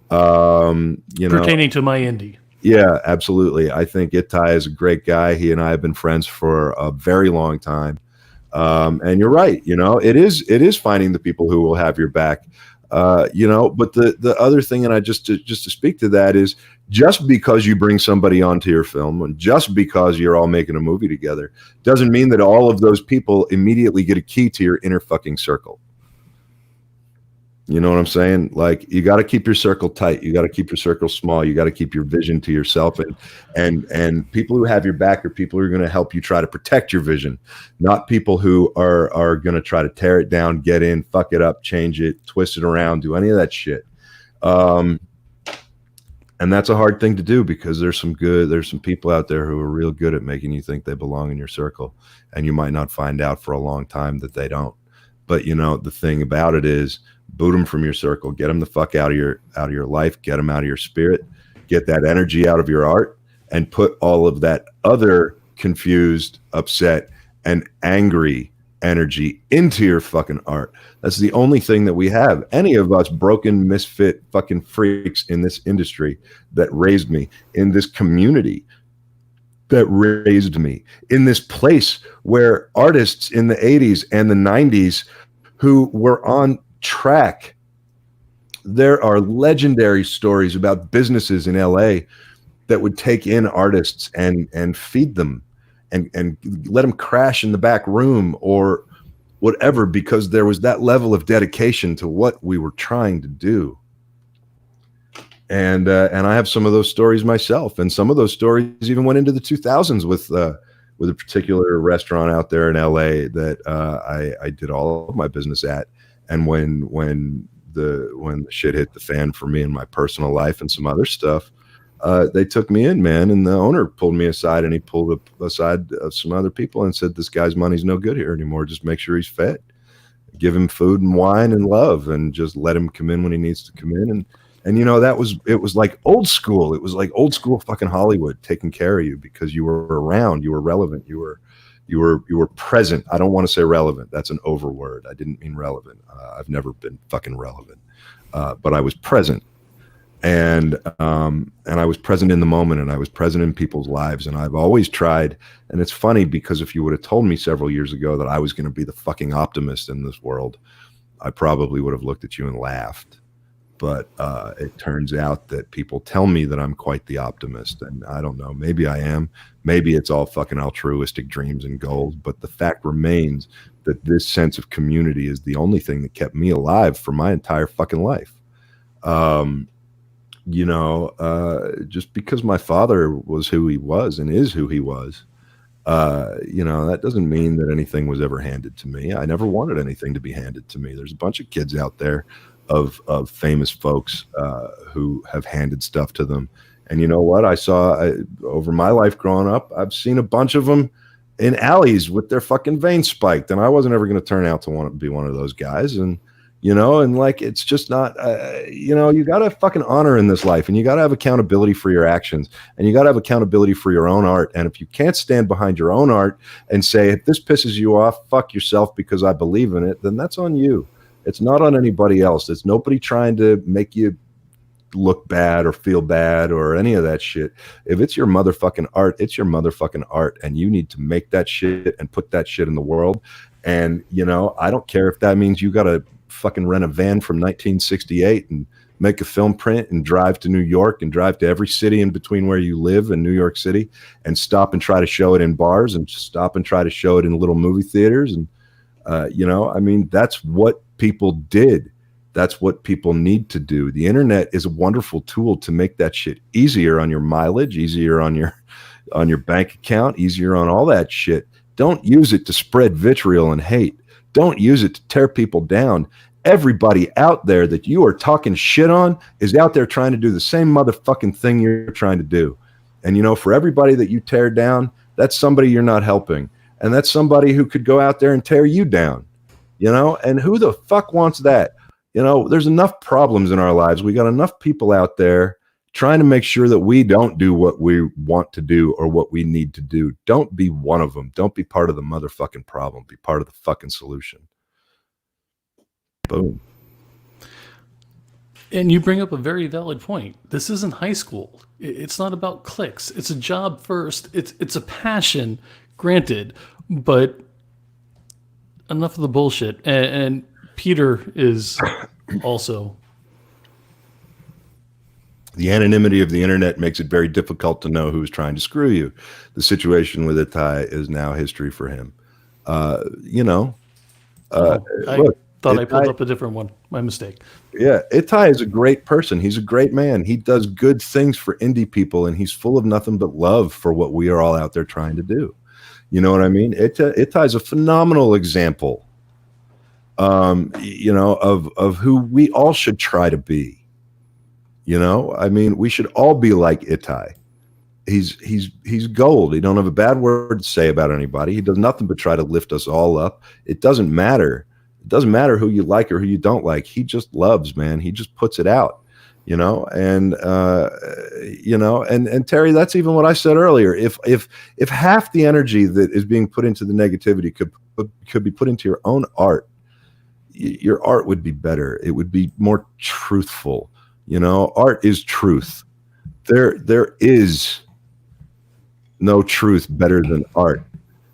Pertaining to my indie. Yeah, absolutely. I think Ittai is a great guy. He and I have been friends for a very long time. And you're right. You know, it is finding the people who will have your back. You know, but the other thing, and I just to speak to that, is just because you bring somebody onto your film and just because you're all making a movie together doesn't mean that all of those people immediately get a key to your inner fucking circle. You know what I'm saying? Like, you got to keep your circle tight. You got to keep your circle small. You got to keep your vision to yourself. And people who have your back are people who are going to help you try to protect your vision, not people who are going to try to tear it down, get in, fuck it up, change it, twist it around, do any of that shit. And that's a hard thing to do because there's some people out there who are real good at making you think they belong in your circle, and you might not find out for a long time that they don't. But you know, the thing about it is, boot them from your circle, get them the fuck out of your life, get them out of your spirit, get that energy out of your art, and put all of that other confused, upset, and angry energy into your fucking art. That's the only thing that we have. Any of us broken, misfit fucking freaks in this industry that raised me, in this community that raised me, in this place where artists in the 80s and the 90s who were on track. There are legendary stories about businesses in LA that would take in artists and feed them and let them crash in the back room or whatever, because there was that level of dedication to what we were trying to do. And I have some of those stories myself, and some of those stories even went into the 2000s with a particular restaurant out there in LA that I did all of my business at. And when the shit hit the fan for me in my personal life and some other stuff, they took me in, man. And the owner pulled me aside, and he pulled aside some other people and said, "This guy's money's no good here anymore. Just make sure he's fed. Give him food and wine and love, and just let him come in when he needs to come in." And you know, it was like old school. It was like old school fucking Hollywood taking care of you because you were around, you were relevant, you were present. I don't want to say relevant. That's an overword. I didn't mean relevant. I've never been fucking relevant, but I was present, and I was present in the moment, and I was present in people's lives. And I've always tried. And it's funny because if you would have told me several years ago that I was going to be the fucking optimist in this world, I probably would have looked at you and laughed. But it turns out that people tell me that I'm quite the optimist, and I don't know, maybe I am, maybe it's all fucking altruistic dreams and goals, but the fact remains that this sense of community is the only thing that kept me alive for my entire fucking life. You know, just because my father was who he was and is who he was, you know, that doesn't mean that anything was ever handed to me. I never wanted anything to be handed to me. There's a bunch of kids out there of famous folks who have handed stuff to them. And you know what? I saw over my life growing up, I've seen a bunch of them in alleys with their fucking veins spiked. And I wasn't ever going to turn out to want to be one of those guys. And, you know, and like, it's just not, you know, you got to fucking honor in this life, and you got to have accountability for your actions, and you got to have accountability for your own art. And if you can't stand behind your own art and say, if this pisses you off, fuck yourself because I believe in it, then that's on you. It's not on anybody else. It's nobody trying to make you look bad or feel bad or any of that shit. If it's your motherfucking art, it's your motherfucking art, and you need to make that shit and put that shit in the world. And, you know, I don't care if that means you got to fucking rent a van from 1968 and make a film print and drive to New York and drive to every city in between where you live in New York City and stop and try to show it in bars and stop and try to show it in little movie theaters. And, you know, I mean, that's what people did. That's what people need to do. The internet is a wonderful tool to make that shit easier on your mileage, easier on your bank account, easier on all that shit. Don't use it to spread vitriol and hate. Don't use it to tear people down. Everybody out there that you are talking shit on is out there trying to do the same motherfucking thing you're trying to do. And, you know, for everybody that you tear down, that's somebody you're not helping. And that's somebody who could go out there and tear you down, you know? And who the fuck wants that? You know, there's enough problems in our lives. We got enough people out there trying to make sure that we don't do what we want to do or what we need to do. Don't be one of them. Don't be part of the motherfucking problem. Be part of the fucking solution. Boom. And you bring up a very valid point. This isn't high school. It's not about clicks. It's a job first. It's a passion, granted, but enough of the bullshit. And Peter is also. The anonymity of the internet makes it very difficult to know who's trying to screw you. The situation with Itai is now history for him. You know, look, thought Itai, I pulled up a different one. My mistake. Yeah, Itai is a great person. He's a great man. He does good things for indie people, and he's full of nothing but love for what we are all out there trying to do. You know what I mean? Itai is a phenomenal example, you know, of who we all should try to be. You know, I mean, we should all be like Itai. He's gold. He don't have a bad word to say about anybody. He does nothing but try to lift us all up. It doesn't matter. It doesn't matter who you like or who you don't like. He just loves, man. He just puts it out, you know. And you know, and Terry, that's even what I said earlier. If half the energy that is being put into the negativity could be put into your own art, your art would be better. It would be more truthful. You know, art is truth. There is no truth better than art.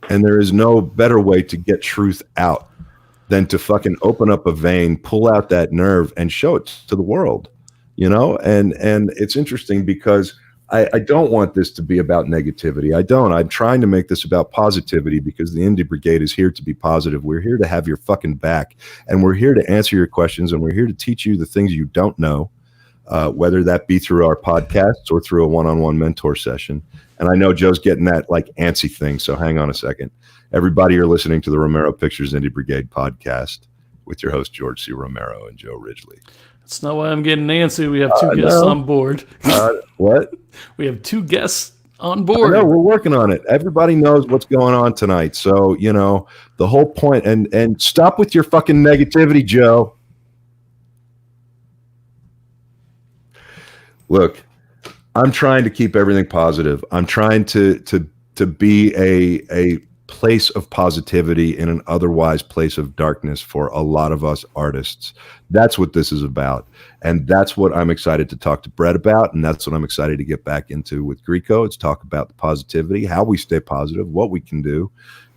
And there is no better way to get truth out than to fucking open up a vein, pull out that nerve, and show it to the world. You know, and it's interesting because I don't want this to be about negativity. I don't. I'm trying to make this about positivity because the Indie Brigade is here to be positive. We're here to have your fucking back. And we're here to answer your questions. And we're here to teach you the things you don't know. Whether that be through our podcasts or through a one-on-one mentor session. And I know Joe's getting that like antsy thing, so hang on a second. Everybody, you're listening to the Romero Pictures Indie Brigade podcast with your host, George C. Romero and Joe Ridgely. That's not why I'm getting antsy. We have two guests on board. What? We have two guests on board. No, we're working on it. Everybody knows what's going on tonight. So, you know, the whole point, and stop with your fucking negativity, Joe. Look, I'm trying to keep everything positive. I'm trying to be a place of positivity in an otherwise place of darkness for a lot of us artists. That's what this is about. And that's what I'm excited to talk to Brett about. And that's what I'm excited to get back into with Grieco. It's talk about the positivity, how we stay positive, what we can do.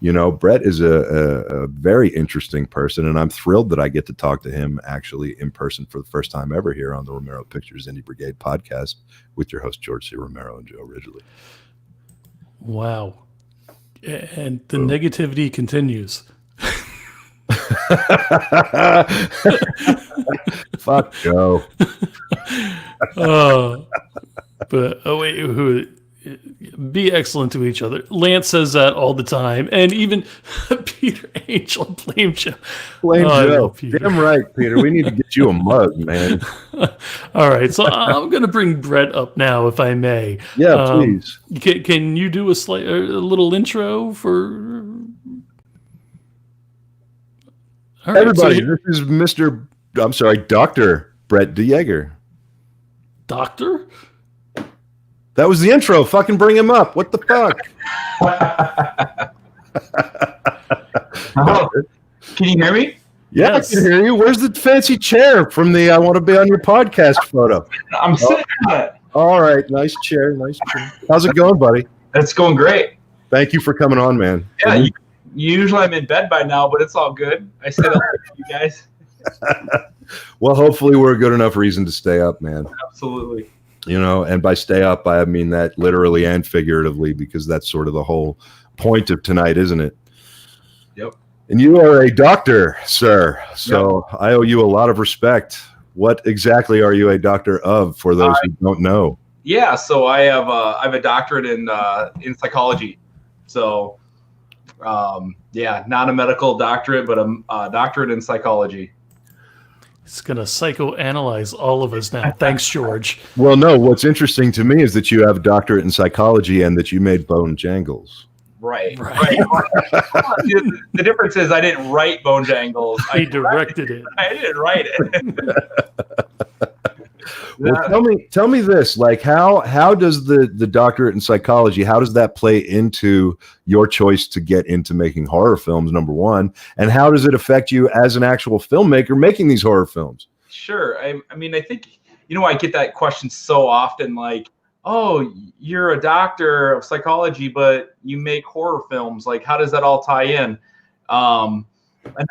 You know, Brett is a very interesting person, and I'm thrilled that I get to talk to him actually in person for the first time ever here on the Romero Pictures Indie Brigade podcast with your host, George C. Romero and Joe Ridgely. Wow. And the negativity continues. Fuck Joe. But be excellent to each other. Lance says that all the time, and even Peter Angel blame Joe. Blame Joe. Damn right, Peter. We need to get you a mug, man. All right, so I'm going to bring Brett up now, if I may. Yeah, please. Can you do a little intro for all right, everybody? So this is Dr. Brett De Jager. Doctor? That was the intro. Fucking bring him up. What the fuck? Can you hear me? Yeah, yes. I can hear you. Where's the fancy chair from the I want to be on your podcast photo? I'm sitting on it. All right. Nice chair. Nice chair. How's it going, buddy? It's going great. Thank you for coming on, man. Yeah, usually I'm in bed by now, but it's all good. I stayed up for you guys. Well, hopefully we're a good enough reason to stay up, man. Absolutely. You know, and by stay up, I mean that literally and figuratively, because that's sort of the whole point of tonight, isn't it? Yep. And you are a doctor, sir. So yep. I owe you a lot of respect. What exactly are you a doctor of, for those who don't know? Yeah, so I have a doctorate in psychology. So, not a medical doctorate, but a doctorate in psychology. It's going to psychoanalyze all of us now. Thanks, George. Well, no, what's interesting to me is that you have a doctorate in psychology and that you made bone jangles. Right. The difference is I didn't write Bojangles. He directed it. I didn't write it. Well, tell me this, like how does the doctorate in psychology, how does that play into your choice to get into making horror films, number one, and how does it affect you as an actual filmmaker making these horror films? Sure. I mean, I think, I get that question so often, like, oh, you're a doctor of psychology, but you make horror films. Like, how does that all tie in? And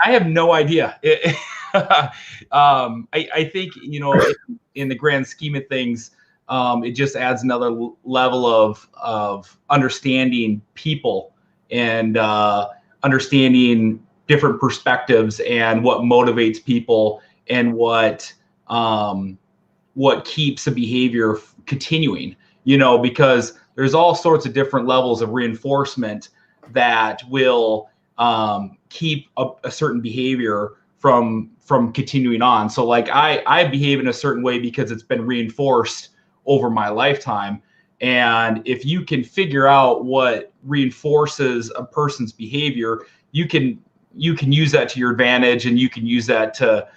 I have no idea. I think, in the grand scheme of things, it just adds another level of understanding people and understanding different perspectives and what motivates people and what keeps a behavior continuing, because there's all sorts of different levels of reinforcement that will keep a certain behavior from continuing on. So like I behave in a certain way because it's been reinforced over my lifetime. And if you can figure out what reinforces a person's behavior, you can use that to your advantage, and you can use that to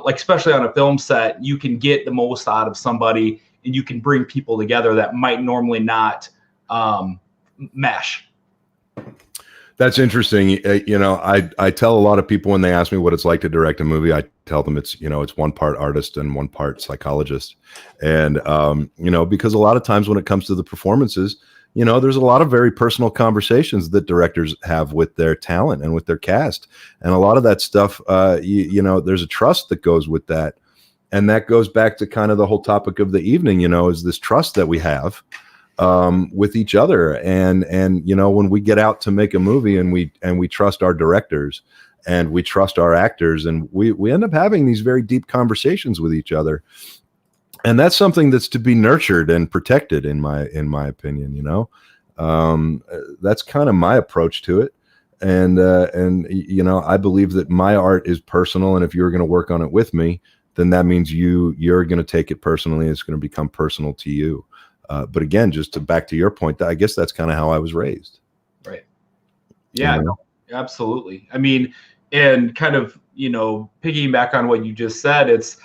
like, especially on a film set, you can get the most out of somebody, and you can bring people together that might normally not mesh. That's interesting. I tell a lot of people when they ask me what it's like to direct a movie, I tell them it's one part artist and one part psychologist. And, because a lot of times when it comes to the performances, there's a lot of very personal conversations that directors have with their talent and with their cast. And a lot of that stuff, there's a trust that goes with that. And that goes back to kind of the whole topic of the evening, is this trust that we have with each other. And when we get out to make a movie and we trust our directors and we trust our actors, and we end up having these very deep conversations with each other. And that's something that's to be nurtured and protected in my opinion, that's kind of my approach to it. And I believe that my art is personal. And if you're going to work on it with me, then that means you're going to take it personally. It's going to become personal to you. But again, back to your point, I guess that's kind of how I was raised. Right. Yeah, absolutely. I mean, and kind of, piggyback on what you just said, it's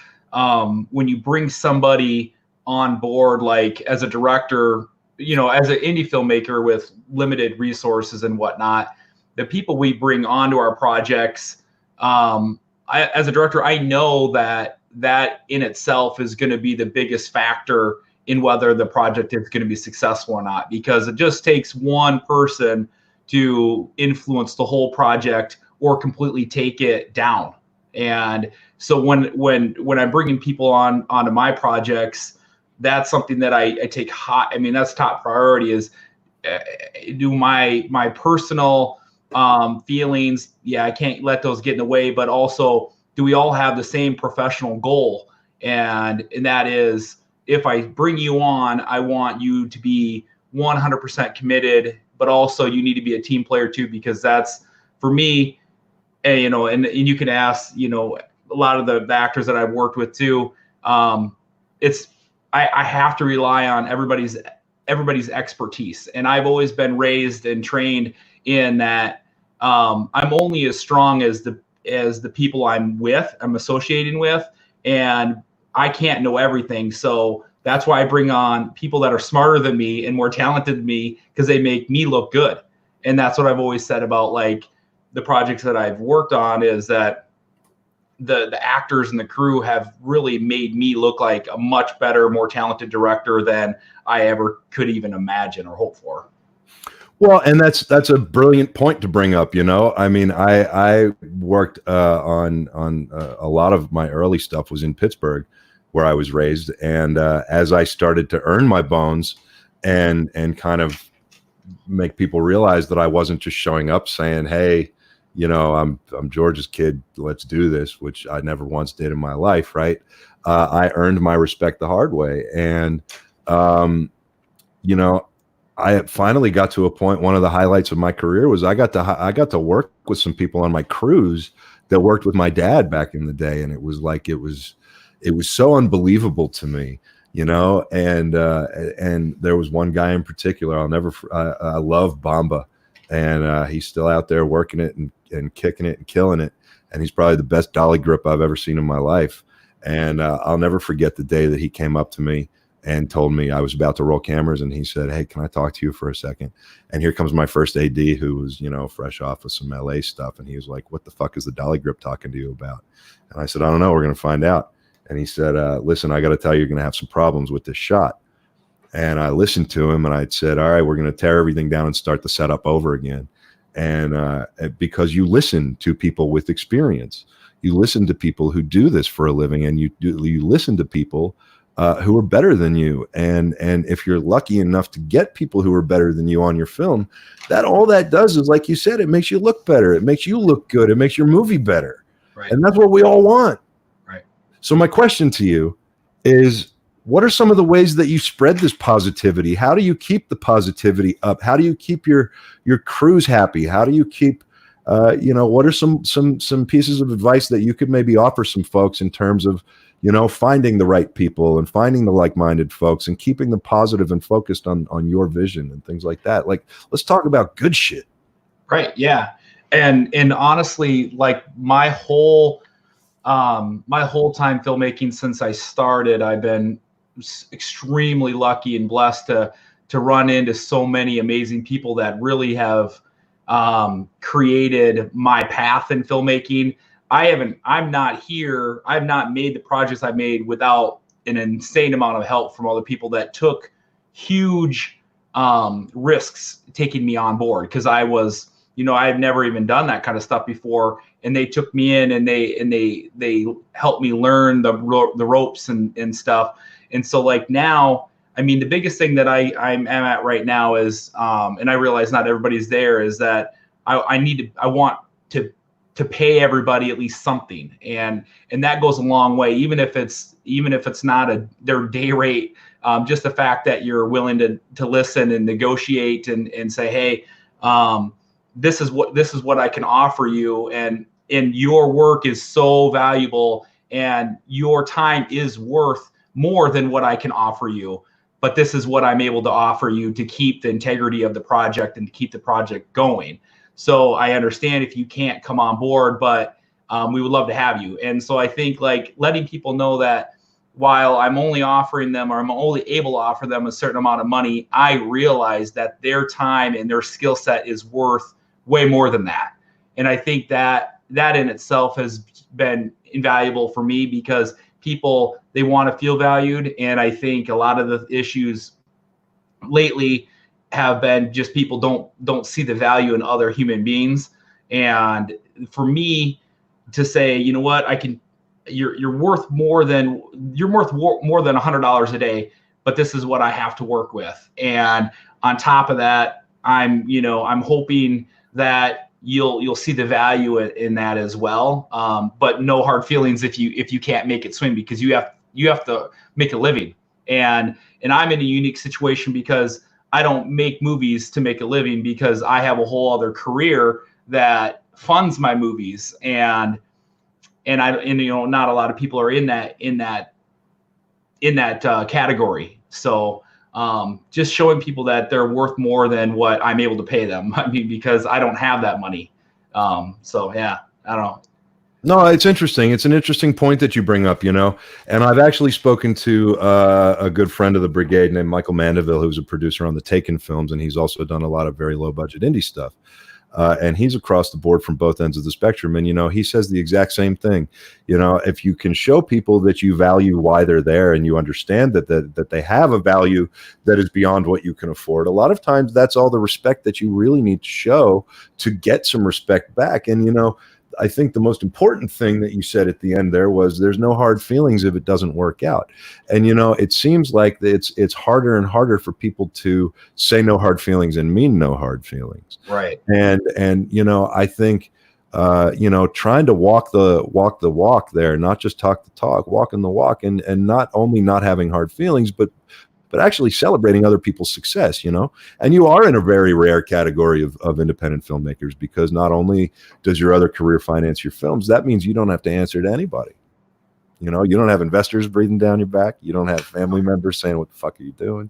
when you bring somebody on board, like as a director, as an indie filmmaker with limited resources and whatnot, the people we bring onto our projects, as a director, I know that in itself is going to be the biggest factor in whether the project is going to be successful or not, because it just takes one person to influence the whole project or completely take it down. And so when I'm bringing people onto my projects, that's something that I take hot. I mean, that's top priority is do my personal feelings. Yeah, I can't let those get in the way, but also do we all have the same professional goal? And that is, if I bring you on, I want you to be 100% committed, but also you need to be a team player too, because that's for me, and you can ask, a lot of the actors that I've worked with too. I have to rely on everybody's expertise. And I've always been raised and trained in that I'm only as strong as the people I'm associating with, and I can't know everything. So that's why I bring on people that are smarter than me and more talented than me, because they make me look good. And that's what I've always said about like the projects that I've worked on, is that the actors and the crew have really made me look like a much better, more talented director than I ever could even imagine or hope for. Well, and that's a brilliant point to bring up. I mean, I worked on a lot of my early stuff was in Pittsburgh, where I was raised, and as I started to earn my bones and kind of make people realize that I wasn't just showing up saying, "Hey, I'm George's kid, let's do this," which I never once did in my life. Right? I earned my respect the hard way, and I finally got to a point. One of the highlights of my career was I got to work with some people on my crews that worked with my dad back in the day, and it was so unbelievable to me, and there was one guy in particular I love Bamba, and he's still out there working it and kicking it and killing it. And he's probably the best dolly grip I've ever seen in my life. And I'll never forget the day that he came up to me and told me I was about to roll cameras, and he said, "Hey, can I talk to you for a second?" And here comes my first AD, who was, fresh off of some LA stuff. And he was like, "What the fuck is the dolly grip talking to you about?" And I said, "I don't know. We're going to find out." And he said, "Listen, I got to tell you, you're going to have some problems with this shot." And I listened to him, and I said, "All right, we're going to tear everything down and start the setup over again." And because you listen to people with experience, you listen to people who do this for a living, and you listen to people who are better than you. And if you're lucky enough to get people who are better than you on your film, all that does is, like you said, it makes you look better. It makes you look good. It makes your movie better. Right. And that's what we all want. Right. So my question to you is, what are some of the ways that you spread this positivity? How do you keep the positivity up? How do you keep your crews happy? How do you keep, what are some pieces of advice that you could maybe offer some folks in terms of, finding the right people and finding the like-minded folks and keeping them positive and focused on your vision and things like that? Like, let's talk about good shit. Right. Yeah. And honestly, like my whole time filmmaking since I started, I've been extremely lucky and blessed to run into so many amazing people that really have created my path in filmmaking. I've not made the projects I've made without an insane amount of help from other people that took huge risks taking me on board, because I was, I've never even done that kind of stuff before, and they took me in and they helped me learn the ropes and stuff. And so like now, I mean, the biggest thing that I'm at right now is, and I realize not everybody's there, is that I want to pay everybody at least something, and that goes a long way, even if it's not their day rate. Just the fact that you're willing to listen and negotiate and say, hey, this is what I can offer you, and your work is so valuable, and your time is worth more than what I can offer you, but this is what I'm able to offer you to keep the integrity of the project and to keep the project going. So I understand if you can't come on board, but we would love to have you. And so I think like letting people know that while I'm only offering them, or I'm only able to offer them a certain amount of money, I realize that their time and their skill set is worth way more than that. And I think that in itself has been invaluable for me, because people, they want to feel valued. And I think a lot of the issues lately have been just people don't see the value in other human beings. And for me to say, you know what, you're worth more than $100 a day, but this is what I have to work with. And on top of that, I'm hoping that you'll see the value in that as well. But no hard feelings if you can't make it swing, because you have to make a living. And I'm in a unique situation because I don't make movies to make a living, because I have a whole other career that funds my movies, and not a lot of people are in that category. So just showing people that they're worth more than what I'm able to pay them. I mean, because I don't have that money. So yeah, I don't know. No, it's interesting. It's an interesting point that you bring up, and I've actually spoken to a good friend of the Brigade named Michael Mandeville, who's a producer on the Taken films, and he's also done a lot of very low budget indie stuff. And he's across the board from both ends of the spectrum. And, he says the exact same thing. If you can show people that you value why they're there, and you understand that they have a value that is beyond what you can afford, a lot of times that's all the respect that you really need to show to get some respect back. And, I think the most important thing that you said at the end there was there's no hard feelings if it doesn't work out. And, it seems like it's harder and harder for people to say no hard feelings and mean no hard feelings. Right. And I think, trying to walk the walk there, not just talk the talk, walking the walk, and not only not having hard feelings, but actually celebrating other people's success, and you are in a very rare category of independent filmmakers, because not only does your other career finance your films, that means you don't have to answer to anybody. You know, you don't have investors breathing down your back. You don't have family members saying, "What the fuck are you doing?"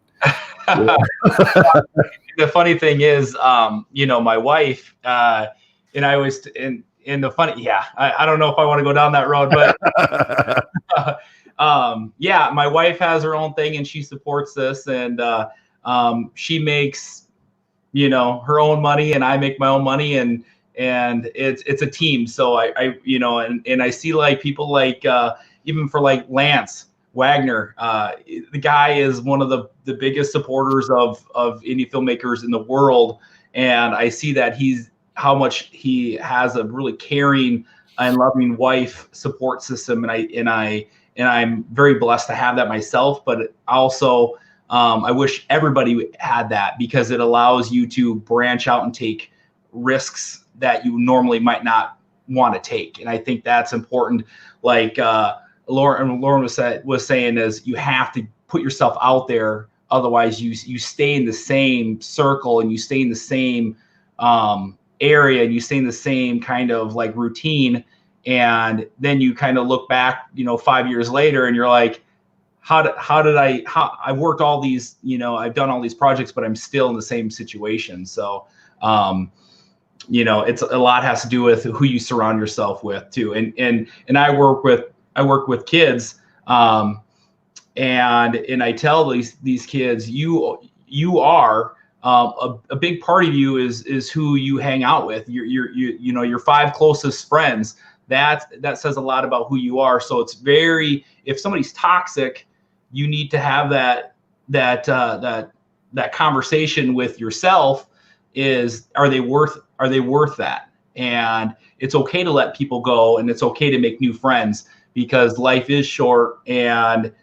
The funny thing is, you know, my wife and I was in the funny. Yeah, I don't know if I want to go down that road, but yeah, my wife has her own thing and she supports this, and she makes, you know, her own money and I make my own money, and it's a team. So I you know, and I see like people like even for like Lance Wagner, the guy is one of the biggest supporters of indie filmmakers in the world, and I see that how much he has a really caring and loving wife support system, and I'm very blessed to have that myself. But also, I wish everybody had that, because it allows you to branch out and take risks that you normally might not want to take. And I think that's important. Like Lauren was saying, is you have to put yourself out there. Otherwise you stay in the same circle, and you stay in the same area, and you stay in the same kind of like routine. And then you kind of look back, you know, 5 years later, and you're like, how did I worked all these, you know, I've done all these projects, but I'm still in the same situation. So, you know, it's a lot has to do with who you surround yourself with too. And I work with kids, and I tell these kids, you are a big part of you is who you hang out with. You know, your 5 closest friends. That says a lot about who you are. So it's if somebody's toxic, you need to have that conversation with yourself. Are they worth that? And it's okay to let people go, and it's okay to make new friends, because life is short, and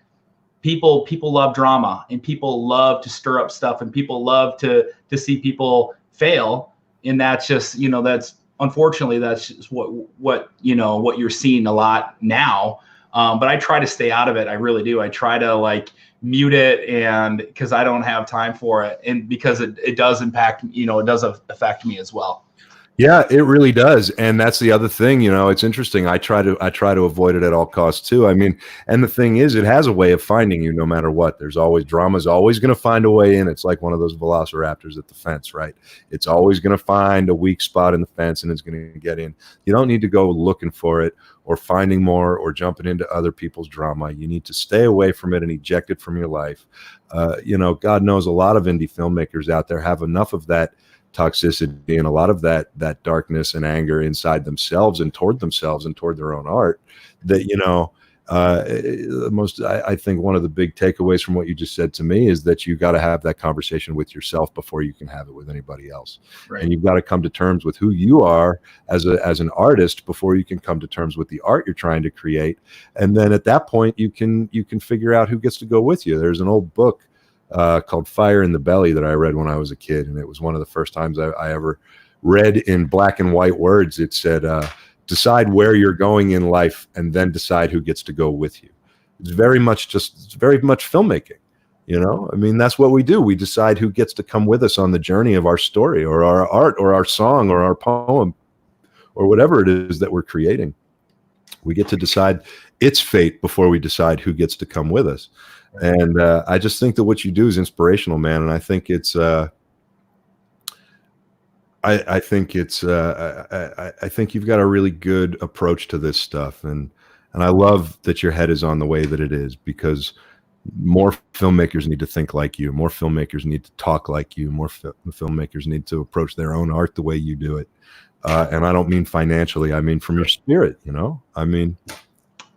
people love drama, and people love to stir up stuff, and people love to see people fail. And that's just, you know, unfortunately that's just what you know, what you're seeing a lot now. But I try to stay out of it. I really do. I try to like mute it, and because I don't have time for it, and because it does impact, you know, it does affect me as well. Yeah, it really does. And that's the other thing, you know, it's interesting. I try to avoid it at all costs too. I mean, and the thing is, it has a way of finding you no matter what. Drama's always going to find a way in. It's like one of those velociraptors at the fence, right? It's always going to find a weak spot in the fence, and it's going to get in. You don't need to go looking for it or finding more or jumping into other people's drama. You need to stay away from it and eject it from your life. You know, God knows a lot of indie filmmakers out there have enough of that toxicity and a lot of that darkness and anger inside themselves and toward their own art, that, you know, I think one of the big takeaways from what you just said to me is that you got to have that conversation with yourself before you can have it with anybody else. Right. And you've got to come to terms with who you are as an artist before you can come to terms with the art you're trying to create. And then at that point you can figure out who gets to go with you. There's an old book called Fire in the Belly that I read when I was a kid, and it was one of the first times I ever read in black and white words. It said, decide where you're going in life and then decide who gets to go with you. It's very much filmmaking, you know? I mean, that's what we do. We decide who gets to come with us on the journey of our story or our art or our song or our poem or whatever it is that we're creating. We get to decide its fate before we decide who gets to come with us. And I just think that what you do is inspirational, man. And I think it's, I think you've got a really good approach to this stuff. And I love that your head is on the way that it is, because more filmmakers need to think like you. More filmmakers need to talk like you. More filmmakers need to approach their own art the way you do it. And I don't mean financially. I mean from your spirit, you know? I mean...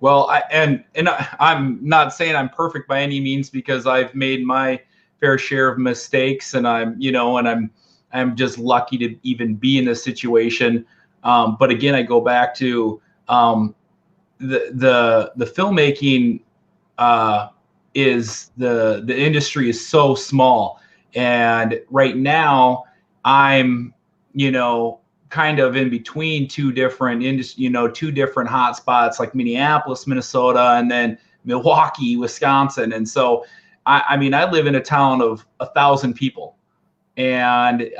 Well, I'm not saying I'm perfect by any means, because I've made my fair share of mistakes, and I'm just lucky to even be in this situation. But again, I go back to the filmmaking is the industry is so small, and right now I'm kind of in between two different hot spots, like Minneapolis, Minnesota, and then Milwaukee, Wisconsin. And so, I live in a town of 1,000 people, and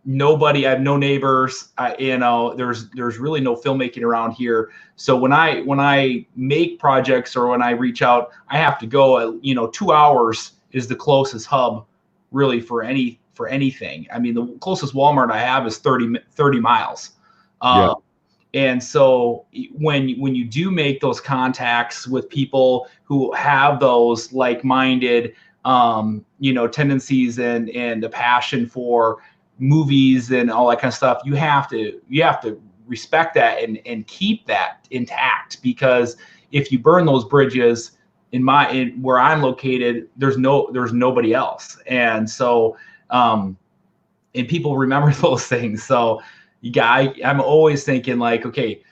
nobody. I have no neighbors. There's really no filmmaking around here. So when I make projects or when I reach out, I have to go. 2 hours is the closest hub, really, for anything. I mean, the closest Walmart I have is 30 miles. Yeah. And so when you do make those contacts with people who have those like-minded, tendencies and a passion for movies and all that kind of stuff, you have to respect that and keep that intact, because if you burn those bridges in where I'm located, there's nobody else. And so, and people remember those things. So I'm always thinking like, okay,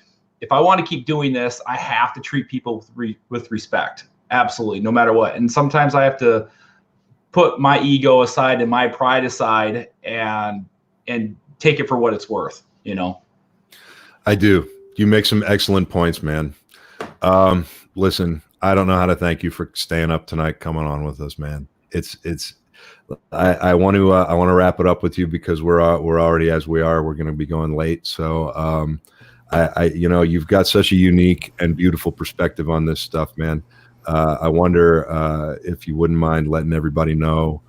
if I want to keep doing this, I have to treat people with respect. Absolutely. No matter what. And sometimes I have to put my ego aside and my pride aside and take it for what it's worth, I do. You make some excellent points, man. Listen, I don't know how to thank you for staying up tonight, coming on with us, man. I want to wrap it up with you because we're already, as we are, we're going to be going late. So, you've got such a unique and beautiful perspective on this stuff, man. I wonder if you wouldn't mind letting everybody know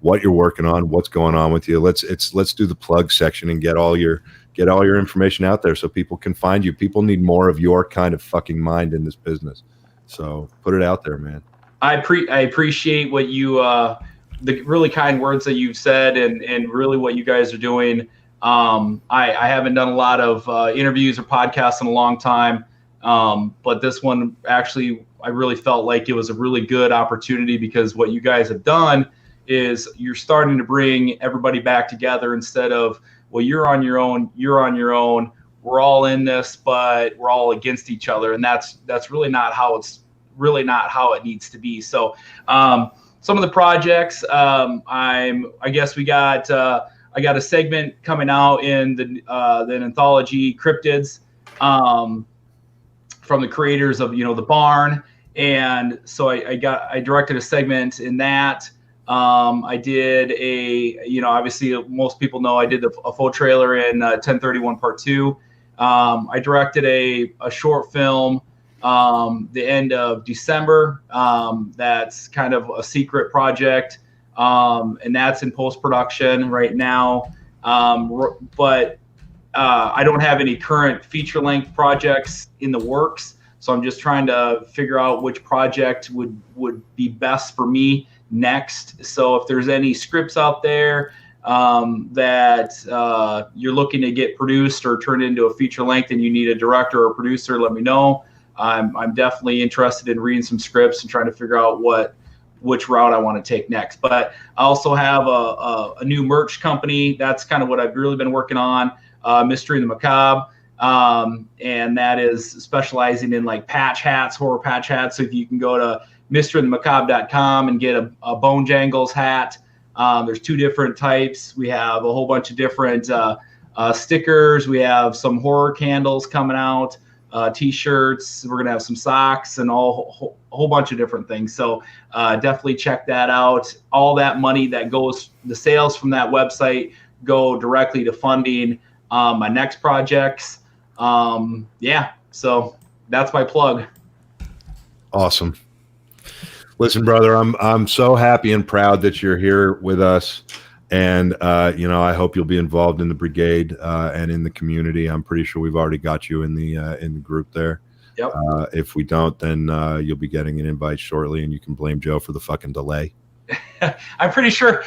what you're working on, what's going on with you. Let's do the plug section and get all your information out there so people can find you. People need more of your kind of fucking mind in this business. So put it out there, man. I appreciate what you the really kind words that you've said and really what you guys are doing. I haven't done a lot of interviews or podcasts in a long time, but this one actually I really felt like it was a really good opportunity, because what you guys have done is you're starting to bring everybody back together instead of, well, you're on your own, we're all in this, but we're all against each other. And that's really not how it needs to be. So some of the projects, I got a segment coming out in the anthology Cryptids from the creators of The Barn, and so I directed a segment in that. I did obviously most people know I did a full trailer in 1031 Part 2. I directed a short film the end of December. That's kind of a secret project, and that's in post-production right now. But I don't have any current feature-length projects in the works, so I'm just trying to figure out which project would be best for me next. So if there's any scripts out there that you're looking to get produced or turned into a feature-length and you need a director or a producer, let me know. I'm definitely interested in reading some scripts and trying to figure out which route I want to take next. But I also have a new merch company. That's kind of what I've really been working on, Mystery in the Macabre. And that is specializing in like patch hats, horror patch hats. So if you can go to mysteryinthemacabre.com and get a Bone Jangles hat. There's 2 different types. We have a whole bunch of different stickers. We have some horror candles coming out. T-shirts. We're gonna have some socks and a whole bunch of different things. So definitely check that out. All that money that goes, the sales from that website go directly to funding my next projects. So that's my plug. Awesome. Listen, brother, I'm so happy and proud that you're here with us. And, I hope you'll be involved in the Brigade and in the community. I'm pretty sure we've already got you in the group there. Yep. If we don't, then you'll be getting an invite shortly, and you can blame Joe for the fucking delay. I'm pretty sure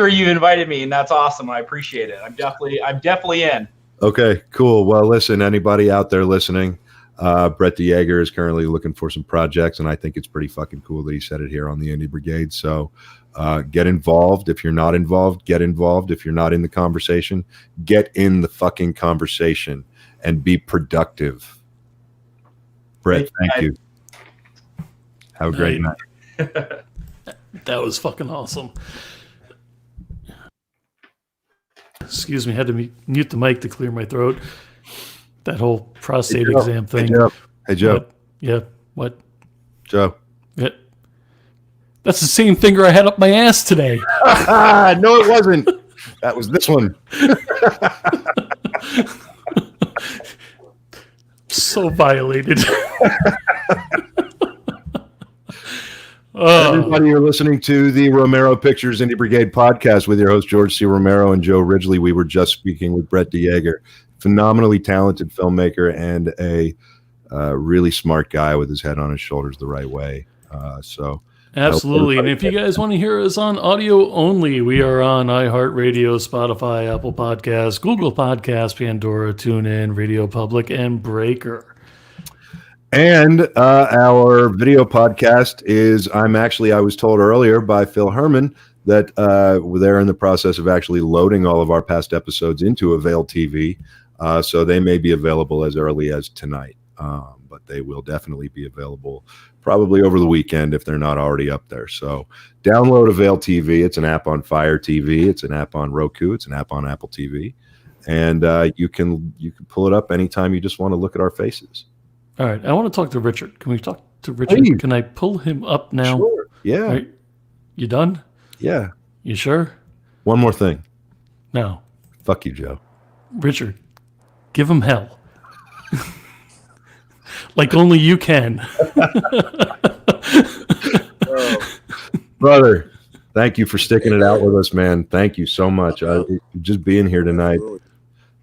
you invited me, and that's awesome. I appreciate it. I'm definitely in. Okay, cool. Well, listen, anybody out there listening, Brett De Jager is currently looking for some projects, and I think it's pretty fucking cool that he said it here on the Indie Brigade. So get involved. If you're not involved, get involved. If you're not in the conversation, get in the fucking conversation and be productive. Brett, thank you. Have a great night. That was fucking awesome. Excuse me, had to mute the mic to clear my throat. That whole prostate exam thing. Hey, Joe. What? Yeah, what? Joe. Yeah. That's the same finger I had up my ass today. No, it wasn't. That was this one. So violated. Everybody, you're listening to the Romero Pictures Indie Brigade podcast with your host, George C. Romero and Joe Ridgely. We were just speaking with Brett De Jager, phenomenally talented filmmaker and a really smart guy with his head on his shoulders the right way. Absolutely. And if you guys want to hear us on audio only, we are on iHeartRADIO, Spotify, Apple Podcasts, Google Podcasts, Pandora, TuneIn, RadioPublic, and Breaker. And our video podcast is, I was told earlier by Phil Herman that they're in the process of actually loading all of our past episodes into Avail TV. So they may be available as early as tonight. But they will definitely be available probably over the weekend if they're not already up there. So download Avail TV. It's an app on Fire TV. It's an app on Roku. It's an app on Apple TV. And you can pull it up anytime you just want to look at our faces. All right. I want to talk to Richard. Can we talk to Richard? Hey. Can I pull him up now? Sure. Yeah. Right. You done? Yeah. You sure? One more thing. No. Fuck you, Joe. Richard, give him hell. Like only you can. Brother, thank you for sticking it out with us, man. Thank you so much. Just being here tonight,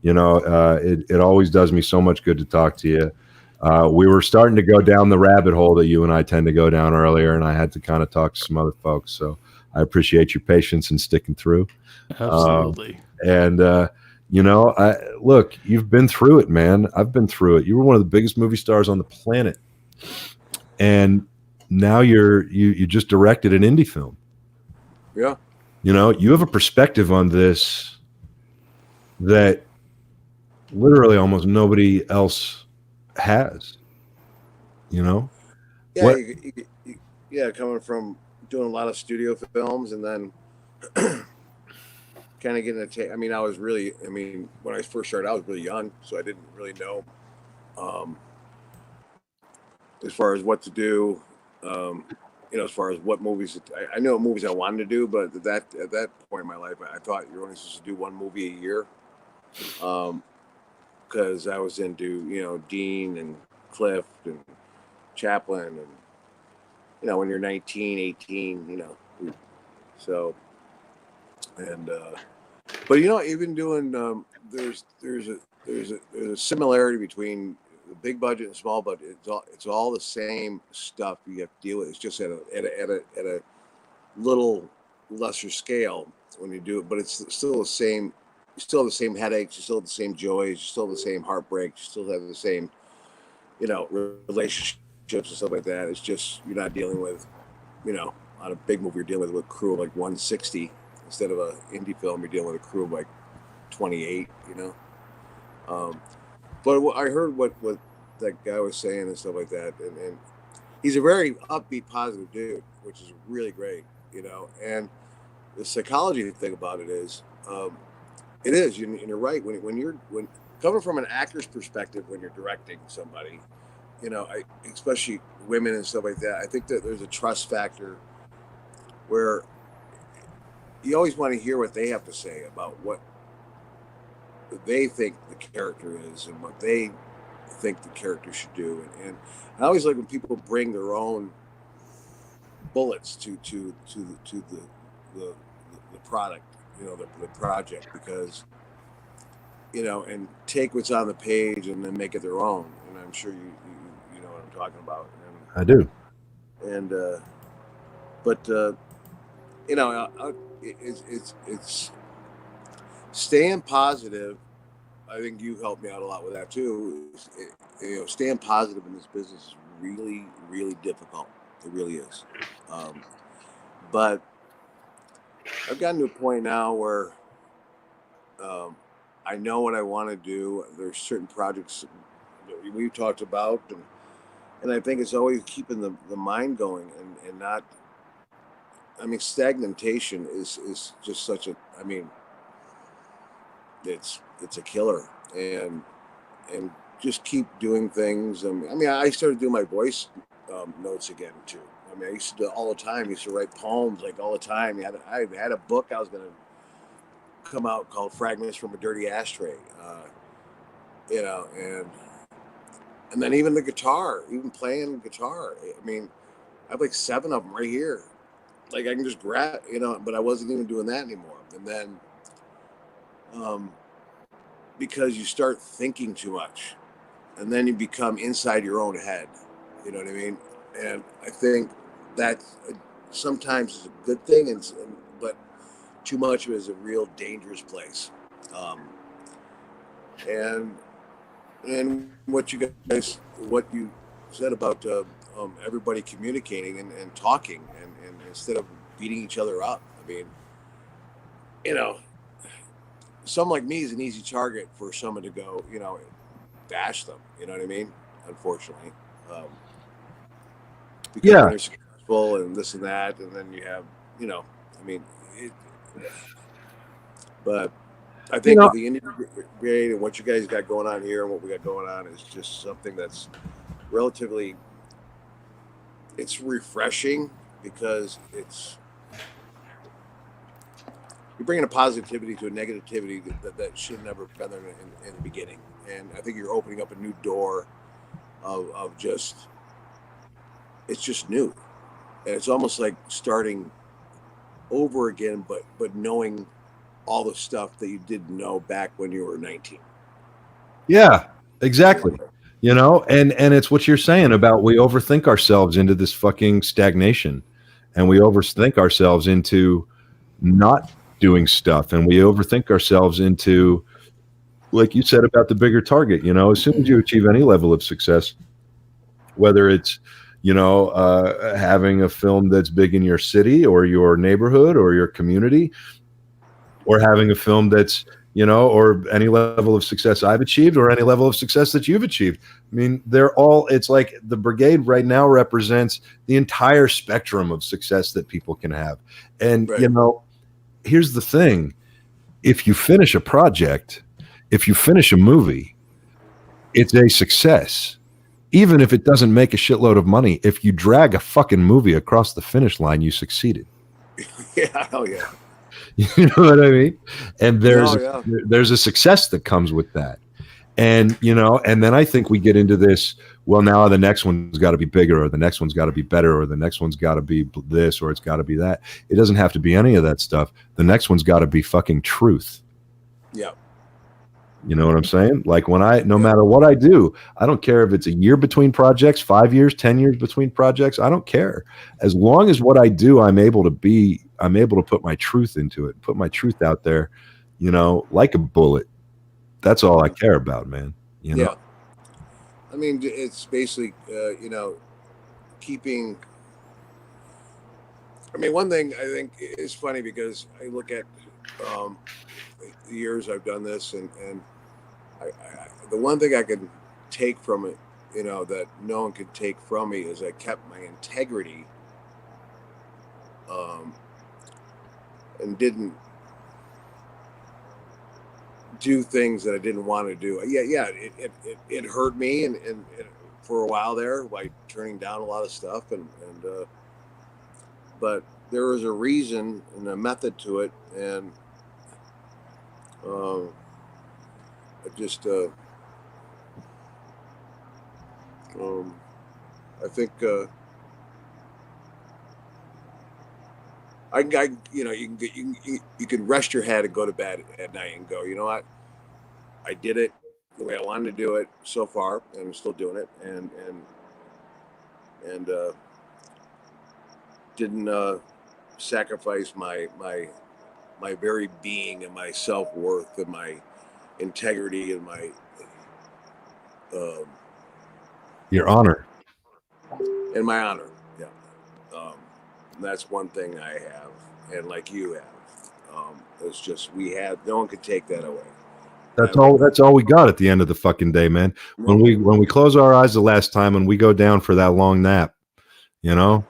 you know, it always does me so much good to talk to you. We were starting to go down the rabbit hole that you and I tend to go down earlier, and I had to kind of talk to some other folks. So I appreciate your patience and sticking through. Absolutely. You know, look, you've been through it, man. I've been through it. You were one of the biggest movie stars on the planet, and now you just directed an indie film. Yeah. You know, you have a perspective on this that literally almost nobody else has. You know? Yeah. Yeah. Coming from doing a lot of studio films and then kind of getting when I first started, I was really young, so I didn't really know as far as what to do. As far as what movies, I know what movies I wanted to do, but at that point in my life, I thought you're only supposed to do one movie a year. Because I was into, Dean and Cliff and Chaplin and, when you're 19, 18, but even doing, there's a similarity between the big budget and small budget. It's all the same stuff you have to deal with. It's just at a little lesser scale when you do it, but it's still the same. You still have the same headaches. You still have the same joys. You still have the same heartbreaks. You still have the same, relationships and stuff like that. It's just you're not dealing with, on a big movie you're dealing with a crew of like 160 instead of an indie film. You're dealing with a crew of like 28. But I heard what that guy was saying and stuff like that, and he's a very upbeat, positive dude, which is really great, And the psychology thing about it is, and you're right. When coming from an actor's perspective, when you're directing somebody, especially women and stuff like that, I think that there's a trust factor where you always want to hear what they have to say about what they think the character is and what they think the character should do. And I always like when people bring their own bullets to the product, the project, because, and take what's on the page and then make it their own. And I'm sure you know what I'm talking about. I do. And, it's staying positive. I think you helped me out a lot with that too. Staying positive in this business is really, really difficult. It really is. But I've gotten to a point now where I know what I want to do. There's certain projects that we've talked about, and I think it's always keeping the mind going and not. Stagnation is just such a. It's a killer, and just keep doing things. I started doing my voice notes again too. I used to do it all the time. I used to write poems like all the time. I had a book I was going to come out called Fragments from a Dirty Ashtray. You know, and then even the guitar, even playing guitar. I mean, I have like 7 of them right here. Like I can just grab, you know, but I wasn't even doing that anymore. And then, because you start thinking too much, and then you become inside your own head. You know what I mean? And I think that sometimes is a good thing, but too much of it is a real dangerous place. And what you said about everybody communicating and talking and instead of beating each other up. I mean, you know, someone like me is an easy target for someone to go, you know, bash them. You know what I mean? Unfortunately, because when they're successful and this and that, and then you have, you know, I mean, but I think with the Indian Brigade and what you guys got going on here and what we got going on is just something that's relatively, it's refreshing because you're bringing a positivity to a negativity that should never have been there in the beginning. And I think you're opening up a new door of just, it's just new. And it's almost like starting over again, but knowing all the stuff that you didn't know back when you were 19. Yeah, exactly. You know, and it's what you're saying about we overthink ourselves into this fucking stagnation, and we overthink ourselves into not doing stuff, and we overthink ourselves into, like you said about the bigger target. You know, as soon as you achieve any level of success, whether it's, you know, having a film that's big in your city or your neighborhood or your community, or having a film that's, you know, or any level of success I've achieved or any level of success that you've achieved. I mean, they're all, it's like the Brigade right now represents the entire spectrum of success that people can have. And, you know, here's the thing. If you finish a project, if you finish a movie, it's a success. Even if it doesn't make a shitload of money, if you drag a fucking movie across the finish line, you succeeded. Yeah, hell yeah. You know what I mean? And there's a success that comes with that. And, you know, and then I think we get into this, well, now the next one's got to be bigger, or the next one's got to be better, or the next one's got to be this, or it's got to be that. It doesn't have to be any of that stuff. The next one's got to be fucking truth. Yeah. You know what I'm saying? Like no matter what I do, I don't care if it's a year between projects, 5 years, 10 years between projects. I don't care. As long as what I do, I'm able to put my truth into it, put my truth out there, you know, like a bullet. That's all I care about, man. You know? Yeah. I mean, it's basically, you know, keeping. I mean, one thing I think is funny because I look at the years I've done this, and the one thing I can take from it, you know, that no one could take from me is I kept my integrity, and didn't do things that I didn't want to do. Yeah, it hurt me and for a while there by turning down a lot of stuff, but there was a reason and a method to it, and I just I think you know, you can rest your head and go to bed at night and go, you know what, I did it the way I wanted to do it so far, and I'm still doing it, and didn't sacrifice my very being and my self-worth and my integrity and my your honor. And my honor. Yeah. That's one thing I have, and like you have. It's just no one could take that away. That's all we got at the end of the fucking day, man. When we close our eyes the last time and we go down for that long nap, you know,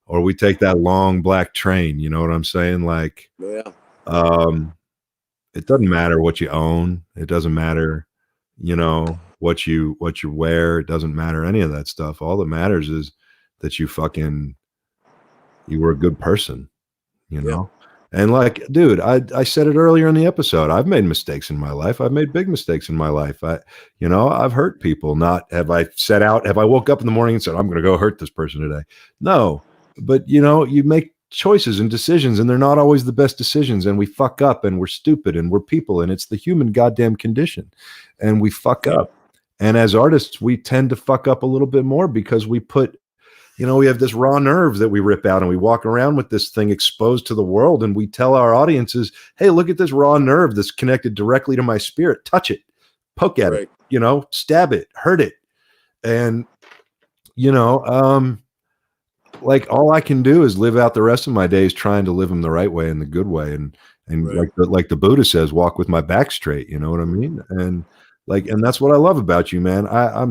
or we take that long black train, you know what I'm saying? Like, yeah. It doesn't matter what you own. It doesn't matter, you know, what you wear. It doesn't matter any of that stuff. All that matters is that you were a good person, you know? And like, dude, I said it earlier in the episode. I've made mistakes in my life. I've made big mistakes in my life. I've hurt people. Not have I woke up in the morning and said, I'm going to go hurt this person today. No, but you make choices and decisions, and they're not always the best decisions. And we fuck up, and we're stupid, and we're people, and it's the human goddamn condition. And we fuck up. And as artists, we tend to fuck up a little bit more because we put, we have this raw nerve that we rip out, and we walk around with this thing exposed to the world, and we tell our audiences, hey, look at this raw nerve that's connected directly to my spirit. Touch it, poke at it, stab it, hurt it. And, like all I can do is live out the rest of my days trying to live them the right way and the good way. And right. like the Buddha says, walk with my back straight. You know what I mean? And that's what I love about you, man. My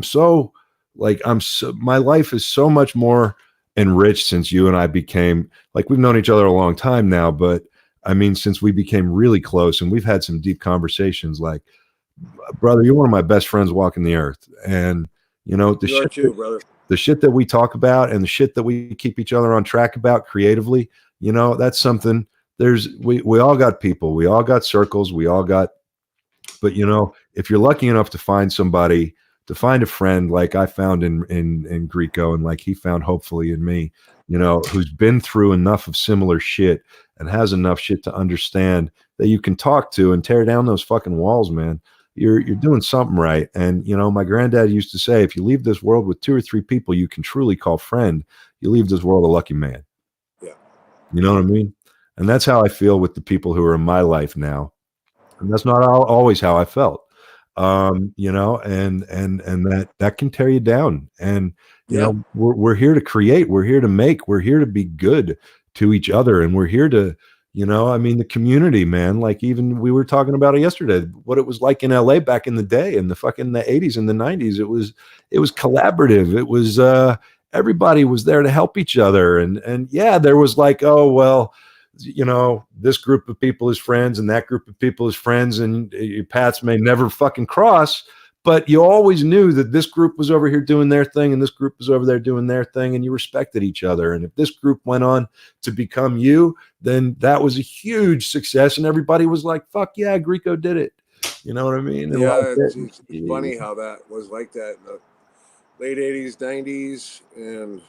life is so much more enriched since you and I became, like, we've known each other a long time now, but I mean, since we became really close and we've had some deep conversations, like, brother, you're one of my best friends walking the earth. And, the shit that we talk about and the shit that we keep each other on track about creatively, that's something. We all got people, we all got circles, but if you're lucky enough to find somebody, to find a friend like I found in Grieco, and like he found hopefully in me, who's been through enough of similar shit and has enough shit to understand that you can talk to and tear down those fucking walls, man. You're doing something right. And my granddad used to say, if you leave this world with 2 or 3 people you can truly call friend, you leave this world a lucky man. Yeah. You know what I mean? And that's how I feel with the people who are in my life now. And that's not always how I felt. And that can tear you down. And we're here to create, we're here to make, we're here to be good to each other, and we're here to, the community, man. Like, even we were talking about it yesterday, what it was like in LA back in the day, in the 80s and the 90s. It was collaborative. It was everybody was there to help each other, and there was like, oh well, this group of people is friends and that group of people is friends, and your paths may never fucking cross, but you always knew that this group was over here doing their thing and this group was over there doing their thing, and you respected each other. And if this group went on to become you, then that was a huge success, and everybody was like, fuck yeah, Grieco did it. You know what I mean? And it's funny how that was like that in the late 80s, 90s, and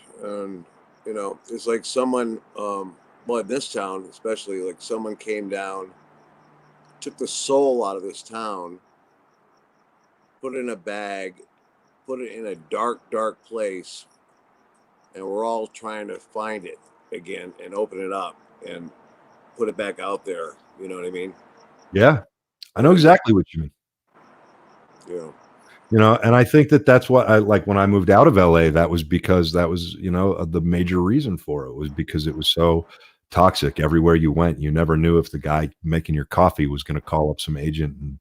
it's like someone, well, in this town especially, like someone came down, took the soul out of this town, put it in a bag, put it in a dark, dark place, and we're all trying to find it again and open it up and put it back out there. You know what I mean? Yeah, I know exactly what you mean. Yeah. And I think that's what I like when I moved out of LA. That was because that was, the major reason for it was because it was so toxic. Everywhere you went, you never knew if the guy making your coffee was going to call up some agent and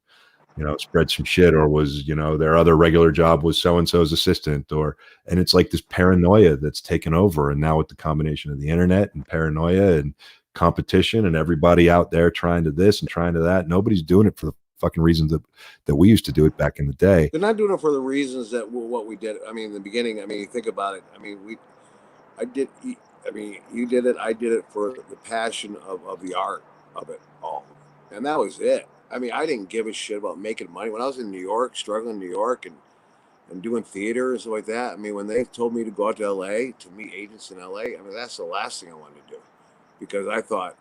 spread some shit, or was their other regular job was so-and-so's assistant, and it's like this paranoia that's taken over. And now with the combination of the internet and paranoia and competition and everybody out there trying to this and trying to that, nobody's doing it for the fucking reasons that we used to do it back in the day. They're not doing it for the reasons that what we did. I mean, in the beginning, think about it. You did it, I did it for the passion of the art of it all. And that was it. I didn't give a shit about making money. When I was in New York, struggling in New York and doing theater and stuff like that, when they told me to go out to LA to meet agents in LA, that's the last thing I wanted to do. Because I thought,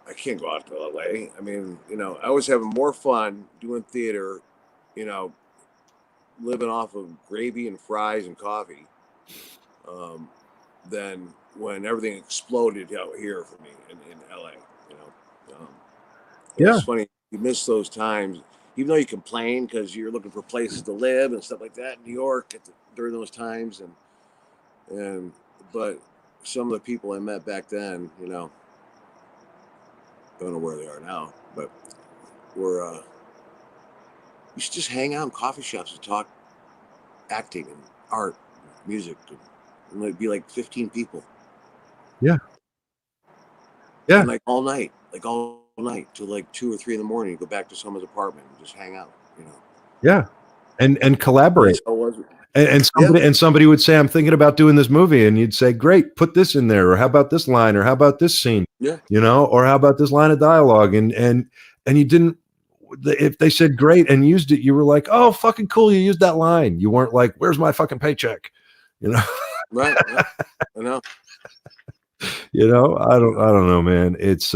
I can't go out to LA. I was having more fun doing theater, living off of gravy and fries and coffee, than when everything exploded out here for me in LA. It's funny, you miss those times, even though you complain because you're looking for places to live and stuff like that in New York during those times, but some of the people I met back then, don't know where they are now, but you should just hang out in coffee shops and talk acting and art, and music, and it'd be like 15 people. Yeah. And like all night till like 2 or 3 in the morning. You go back to someone's apartment and just hang out. Yeah, and collaborate. How was it? And somebody would say, I'm thinking about doing this movie. And you'd say, great, put this in there. Or how about this line? Or how about this scene? Yeah. You know, or how about this line of dialogue? And you didn't, if they said great and used it, you were like, oh, fucking cool. You used that line. You weren't like, where's my fucking paycheck? You know? Right. I know. You know, I don't know, man. It's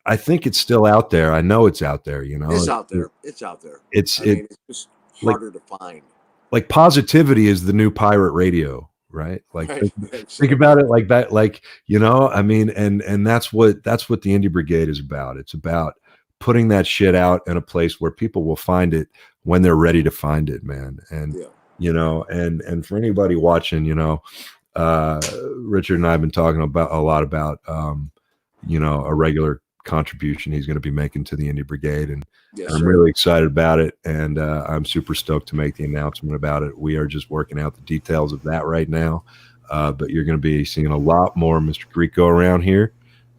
I think it's still out there. I know it's out there, you know. It's out there. It's out there. It's just harder to find. Like positivity is the new pirate radio, right? Like think about it like that, like, you know, I mean, and that's what the Indie Brigade is about. It's about putting that shit out in a place where people will find it when they're ready to find it, man. And you know, and for anybody watching, you know, Richard and I have been talking about a lot about you know, a regular contribution he's going to be making to the Indie Brigade, and I'm really excited about it, and I'm super stoked to make the announcement about it. We are just working out the details of that right now, but you're going to be seeing a lot more Mr. Grieco around here.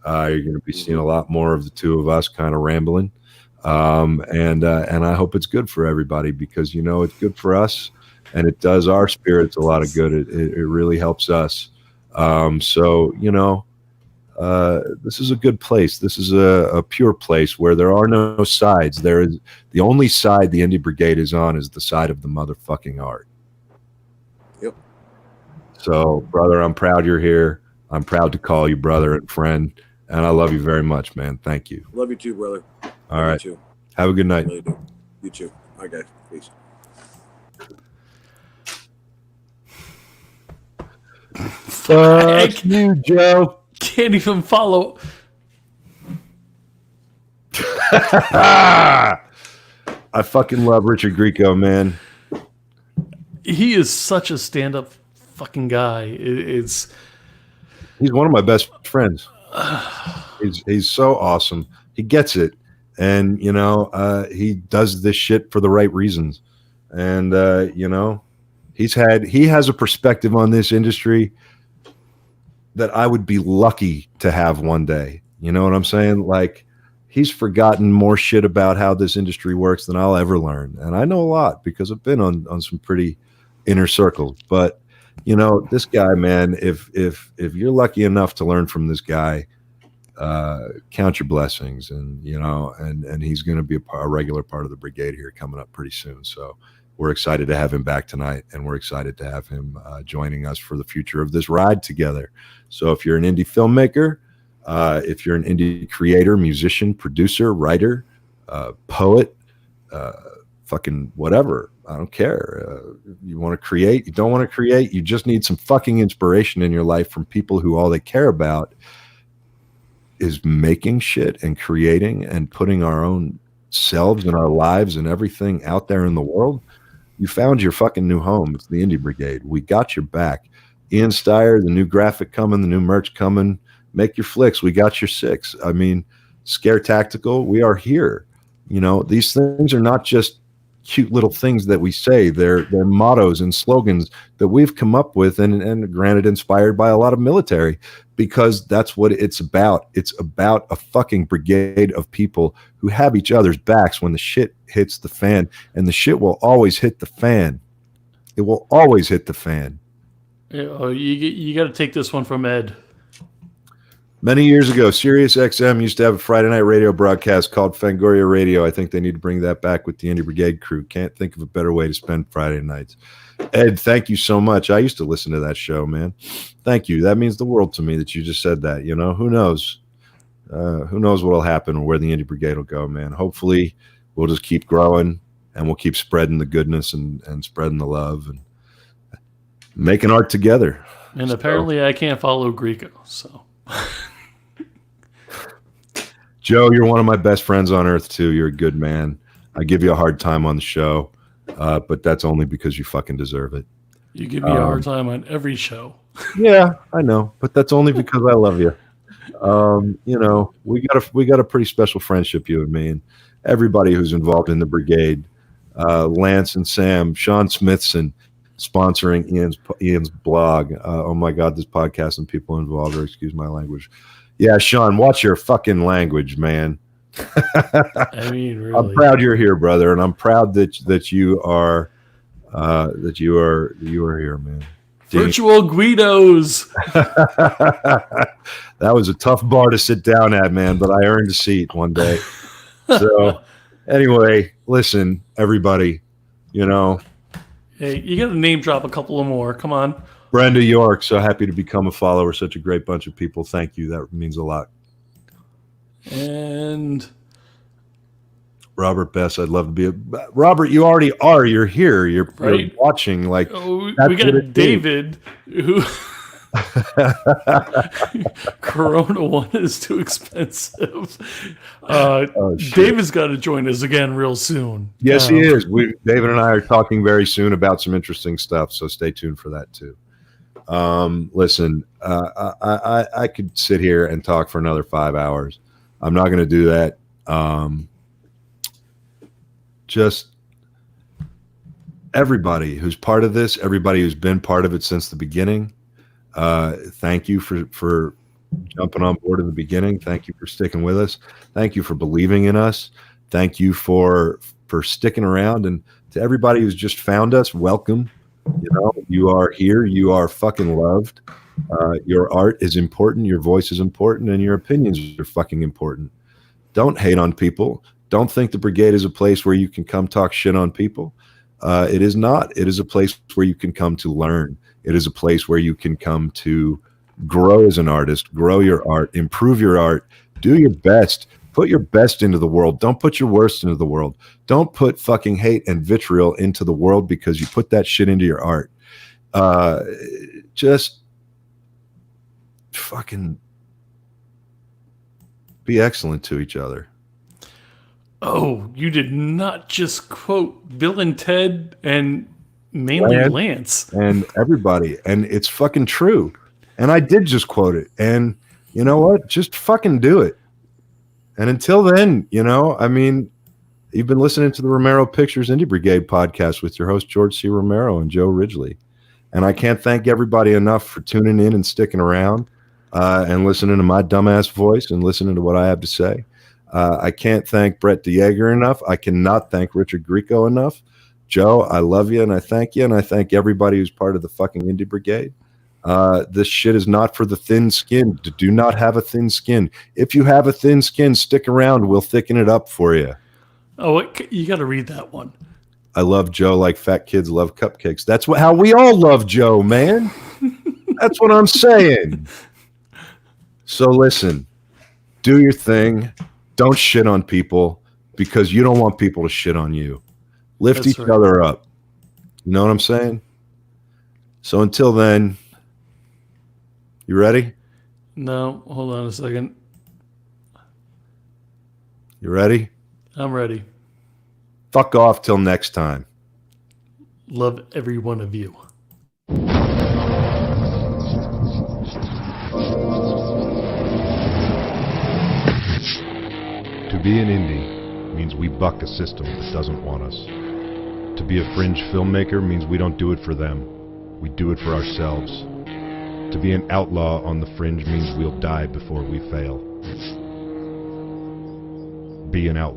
You're going to be seeing a lot more of the two of us kind of rambling, and I hope it's good for everybody, because, you know, it's good for us and it does our spirits a lot of good. It really helps us. So, you know, this is a good place. This is a pure place where there are no sides. There is the only side the Indie Brigade is on is the side of the motherfucking art. Yep. So, brother, I'm proud you're here. I'm proud to call you brother and friend, and I love you very much, man. Thank you. Love you too, brother. All right. You too. Have a good night. I really do. You too. Okay. Peace. Fuck you, Joe. Can't even follow. I fucking love Richard Grieco, man. He is such a stand-up fucking guy. He's one of my best friends. He's so awesome. He gets it, and you know, he does this shit for the right reasons, and you know, he has a perspective on this industry that I would be lucky to have one day. You know what I'm saying? Like, he's forgotten more shit about how this industry works than I'll ever learn. And I know a lot because I've been on some pretty inner circles. But, you know, this guy, man, if you're lucky enough to learn from this guy, count your blessings. And, you know, and he's going to be a regular part of the Brigade here coming up pretty soon. So we're excited to have him back tonight, and we're excited to have him joining us for the future of this ride together. So if you're an indie filmmaker, if you're an indie creator, musician, producer, writer, poet, fucking whatever, I don't care. You want to create, you don't want to create, you just need some fucking inspiration in your life from people who all they care about is making shit and creating and putting our own selves and our lives and everything out there in the world. You found your fucking new home. It's the Indie Brigade. We got your back. Ian Steyer, the new graphic coming, the new merch coming. Make your flicks. We got your six. I mean, Scare Tactical, we are here. You know, these things are not just cute little things that we say. They're mottos and slogans that we've come up with, and granted inspired by a lot of military, because that's what it's about. It's about a fucking brigade of people who have each other's backs when the shit hits the fan, and the shit will always hit the fan. It will always hit the fan. You got to take this one from Ed. Many years ago, Sirius XM used to have a Friday night radio broadcast called Fangoria Radio. I think they need to bring that back with the Indie Brigade crew. Can't think of a better way to spend Friday nights. Ed, thank you so much. I used to listen to that show, man. Thank you. That means the world to me that you just said that. You know, who knows? Who knows what will happen or where the Indie Brigade will go, man. Hopefully, we'll just keep growing, and we'll keep spreading the goodness and spreading the love and making art together. And apparently I can't follow Grieco, so... Joe, you're one of my best friends on earth too. You're a good man. I give you a hard time on the show, but that's only because you fucking deserve it. You give me a hard time on every show. Yeah, I know, but that's only because I love you. You know, we got a pretty special friendship, you and me, and everybody who's involved in the Brigade. Lance and Sam, Sean Smithson, sponsoring Ian's blog. Oh my God, this podcast and people involved, or excuse my language. Yeah, Sean, watch your fucking language, man. I mean, really. I'm proud you're here, brother, and I'm proud that you are that you are here, man. Virtual Guidos. That was a tough bar to sit down at, man, but I earned a seat one day. So anyway, listen, everybody, you know. Hey, you got to name drop a couple of more. Come on. Brenda York, so happy to become a follower. Such a great bunch of people. Thank you. That means a lot. And Robert Bess, I'd love to be Robert, you already are. You're here. You're watching. Like, we got David, who Corona one is too expensive. David's got to join us again real soon. Yes, he is. David and I are talking very soon about some interesting stuff, so stay tuned for that too. Listen, I could sit here and talk for another 5 hours. I'm not going to do that. Just everybody who's part of this, everybody who's been part of it since the beginning. Thank you for jumping on board in the beginning. Thank you for sticking with us. Thank you for believing in us. Thank you for sticking around. And to everybody who's just found us, welcome. You know, you are here. You are fucking loved. Your art is important. Your voice is important. And your opinions are fucking important. Don't hate on people. Don't think the Brigade is a place where you can come talk shit on people. It is not. It is a place where you can come to learn. It is a place where you can come to grow as an artist, grow your art, improve your art, do your best, put your best into the world. Don't put your worst into the world. Don't put fucking hate and vitriol into the world because you put that shit into your art. Just fucking be excellent to each other. Oh, you did not just quote Bill and Ted and mainly Lance. And everybody. And it's fucking true. And I did just quote it. And you know what? Just fucking do it. And until then, you know, I mean, you've been listening to the Romero Pictures Indie Brigade podcast with your host, George C. Romero and Joe Ridgely. And I can't thank everybody enough for tuning in and sticking around and listening to my dumbass voice and listening to what I have to say. I can't thank Brett De Jager enough. I cannot thank Richard Grieco enough. Joe, I love you and I thank you. And I thank everybody who's part of the fucking Indie Brigade. This shit is not for the thin skin. Do not have a thin skin. If you have a thin skin, stick around. We'll thicken it up for you. Oh, you got to read that one. I love Joe like fat kids love cupcakes. That's how we all love Joe, man. That's what I'm saying. So listen, do your thing. Don't shit on people because you don't want people to shit on you. Lift each other up. You know what I'm saying? So until then, you ready? No, hold on a second. You ready? I'm ready. Fuck off till next time. Love every one of you. To be an indie means we buck a system that doesn't want us. To be a fringe filmmaker means we don't do it for them. We do it for ourselves. To be an outlaw on the fringe means we'll die before we fail. Be an outlaw.